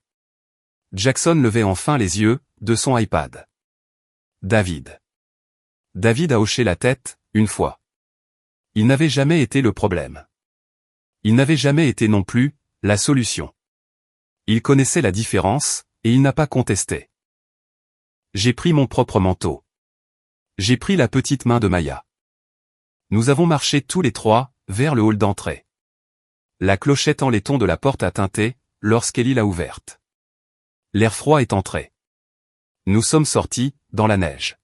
Jackson levait enfin les yeux, de son iPad. David. David a hoché la tête, une fois. Il n'avait jamais été le problème. Il n'avait jamais été non plus, la solution. Il connaissait la différence, et il n'a pas contesté. J'ai pris mon propre manteau. J'ai pris la petite main de Maya. Nous avons marché tous les trois, vers le hall d'entrée. La clochette en laiton de la porte a tinté, lorsqu'Ellie l'a ouverte. L'air froid est entré. Nous sommes sortis, dans la neige.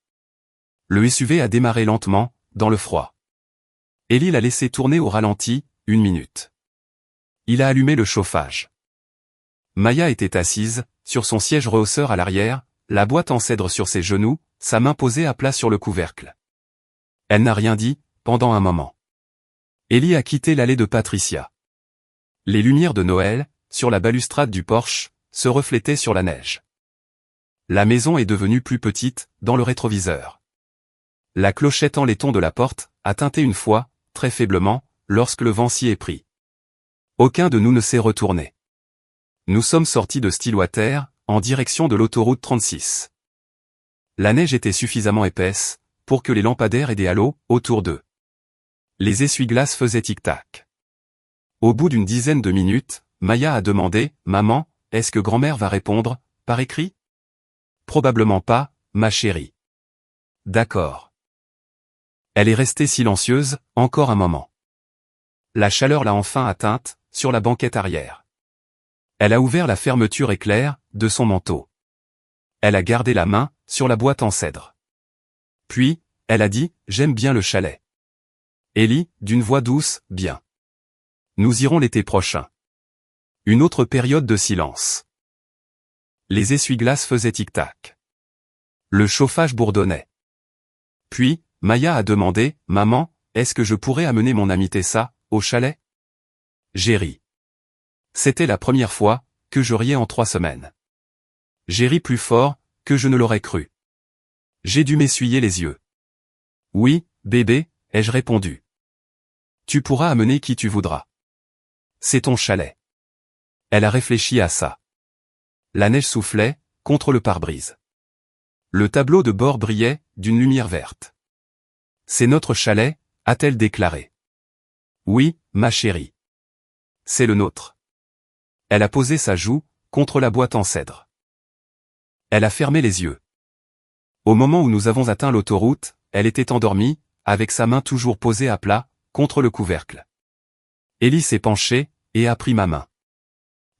Le SUV a démarré lentement, dans le froid. Ellie l'a laissé tourner au ralenti, 1 minute. Il a allumé le chauffage. Maya était assise, sur son siège rehausseur à l'arrière, la boîte en cèdre sur ses genoux, sa main posée à plat sur le couvercle. Elle n'a rien dit, pendant un moment. Ellie a quitté l'allée de Patricia. Les lumières de Noël, sur la balustrade du porche, se reflétaient sur la neige. La maison est devenue plus petite, dans le rétroviseur. La clochette en laiton de la porte, a tinté une fois, très faiblement, lorsque le vent s'y est pris. Aucun de nous ne s'est retourné. Nous sommes sortis de Stillwater, en direction de l'autoroute 36. La neige était suffisamment épaisse, pour que les lampadaires aient des halos, autour d'eux. Les essuie-glaces faisaient tic-tac. Au bout d'une dizaine de minutes, Maya a demandé, « Maman, est-ce que grand-mère va répondre, par écrit ?»« Probablement pas, ma chérie. »« D'accord. » Elle est restée silencieuse, encore un moment. La chaleur l'a enfin atteinte, sur la banquette arrière. Elle a ouvert la fermeture éclair, de son manteau. Elle a gardé la main, sur la boîte en cèdre. Puis, elle a dit, « J'aime bien le chalet. » Ellie, d'une voix douce, « Bien. Nous irons l'été prochain. » Une autre période de silence. Les essuie-glaces faisaient tic-tac. Le chauffage bourdonnait. Puis, Maya a demandé, « Maman, est-ce que je pourrais amener mon ami Tessa, au chalet ?» J'ai ri. C'était la première fois, que je riais en 3 semaines. J'ai ri plus fort, que je ne l'aurais cru. J'ai dû m'essuyer les yeux. « Oui, bébé, » ai-je répondu. « Tu pourras amener qui tu voudras. C'est ton chalet. » Elle a réfléchi à ça. La neige soufflait, contre le pare-brise. Le tableau de bord brillait, d'une lumière verte. C'est notre chalet, a-t-elle déclaré. Oui, ma chérie. C'est le nôtre. Elle a posé sa joue contre la boîte en cèdre. Elle a fermé les yeux. Au moment où nous avons atteint l'autoroute, elle était endormie, avec sa main toujours posée à plat, contre le couvercle. Ellie s'est penchée, et a pris ma main.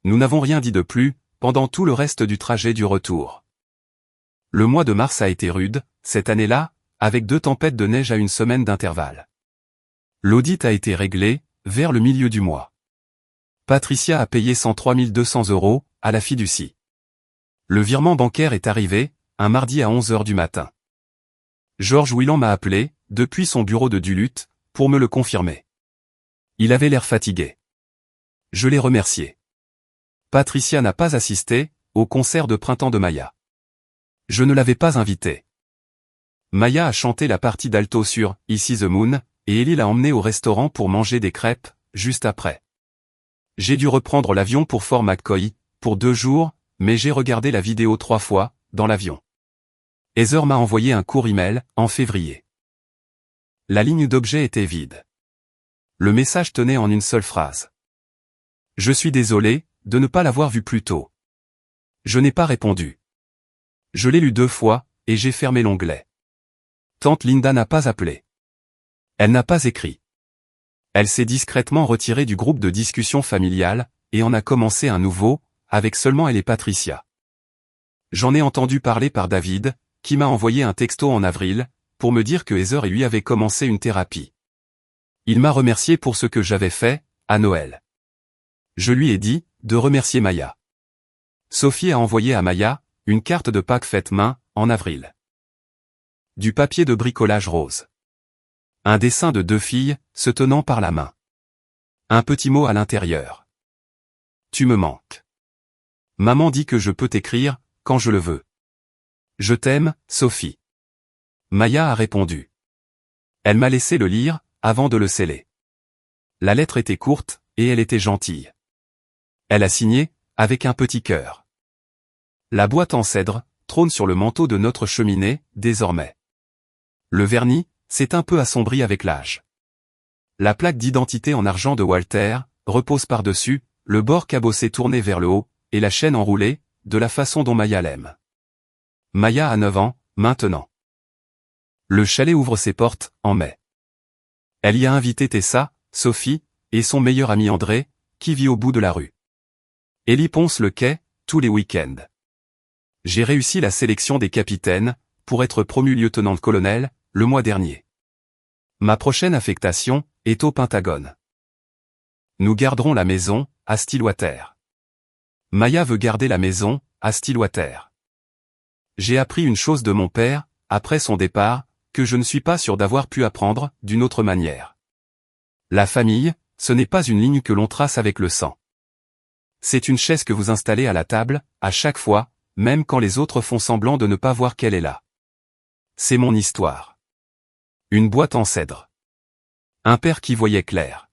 Nous n'avons rien dit de plus, pendant tout le reste du trajet du retour. Le mois de mars a été rude, cette année-là, avec 2 tempêtes de neige à une semaine d'intervalle. L'audit a été réglé, vers le milieu du mois. Patricia a payé 103 200 € à la fiducie. Le virement bancaire est arrivé, un mardi à 11 h du matin. George Whelan m'a appelé, depuis son bureau de Duluth, pour me le confirmer. Il avait l'air fatigué. Je l'ai remercié. Patricia n'a pas assisté au concert de printemps de Maya. Je ne l'avais pas invitée. Maya a chanté la partie d'alto sur Ici the Moon, et Ellie l'a emmenée au restaurant pour manger des crêpes, juste après. J'ai dû reprendre l'avion pour Fort McCoy, pour 2 jours, mais j'ai regardé la vidéo 3 fois, dans l'avion. Heather m'a envoyé un court email, en février. La ligne d'objet était vide. Le message tenait en une seule phrase. Je suis désolé, de ne pas l'avoir vu plus tôt. Je n'ai pas répondu. Je l'ai lu 2 fois, et j'ai fermé l'onglet. Tante Linda n'a pas appelé. Elle n'a pas écrit. Elle s'est discrètement retirée du groupe de discussion familiale, et en a commencé un nouveau, avec seulement elle et Patricia. J'en ai entendu parler par David, qui m'a envoyé un texto en avril, pour me dire que Heather et lui avaient commencé une thérapie. Il m'a remercié pour ce que j'avais fait, à Noël. Je lui ai dit, de remercier Maya. Sophie a envoyé à Maya, une carte de Pâques faite main, en avril. Du papier de bricolage rose. Un dessin de 2 filles, se tenant par la main. Un petit mot à l'intérieur. Tu me manques. Maman dit que je peux t'écrire, quand je le veux. Je t'aime, Sophie. Maya a répondu. Elle m'a laissé le lire, avant de le sceller. La lettre était courte, et elle était gentille. Elle a signé, avec un petit cœur. La boîte en cèdre trône sur le manteau de notre cheminée, désormais. Le vernis s'est un peu assombri avec l'âge. La plaque d'identité en argent de Walter repose par-dessus, le bord cabossé tourné vers le haut, et la chaîne enroulée, de la façon dont Maya l'aime. Maya a 9 ans, maintenant. Le chalet ouvre ses portes, en mai. Elle y a invité Tessa, Sophie, et son meilleur ami André, qui vit au bout de la rue. Ellie ponce le quai, tous les week-ends. J'ai réussi la sélection des capitaines, pour être promu lieutenant-colonel, le mois dernier. Ma prochaine affectation est au Pentagone. Nous garderons la maison, à Stillwater. Maya veut garder la maison, à Stillwater. J'ai appris une chose de mon père, après son départ, que je ne suis pas sûr d'avoir pu apprendre, d'une autre manière. La famille, ce n'est pas une ligne que l'on trace avec le sang. C'est une chaise que vous installez à la table, à chaque fois, même quand les autres font semblant de ne pas voir qu'elle est là. C'est mon histoire. Une boîte en cèdre. Un père qui voyait clair.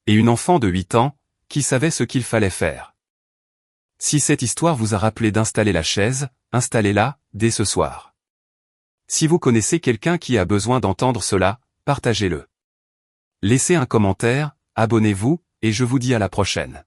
Et une enfant de 8 ans, qui savait ce qu'il fallait faire. Si cette histoire vous a rappelé d'installer la chaise, installez-la, dès ce soir. Si vous connaissez quelqu'un qui a besoin d'entendre cela, partagez-le. Laissez un commentaire, abonnez-vous, et je vous dis à la prochaine.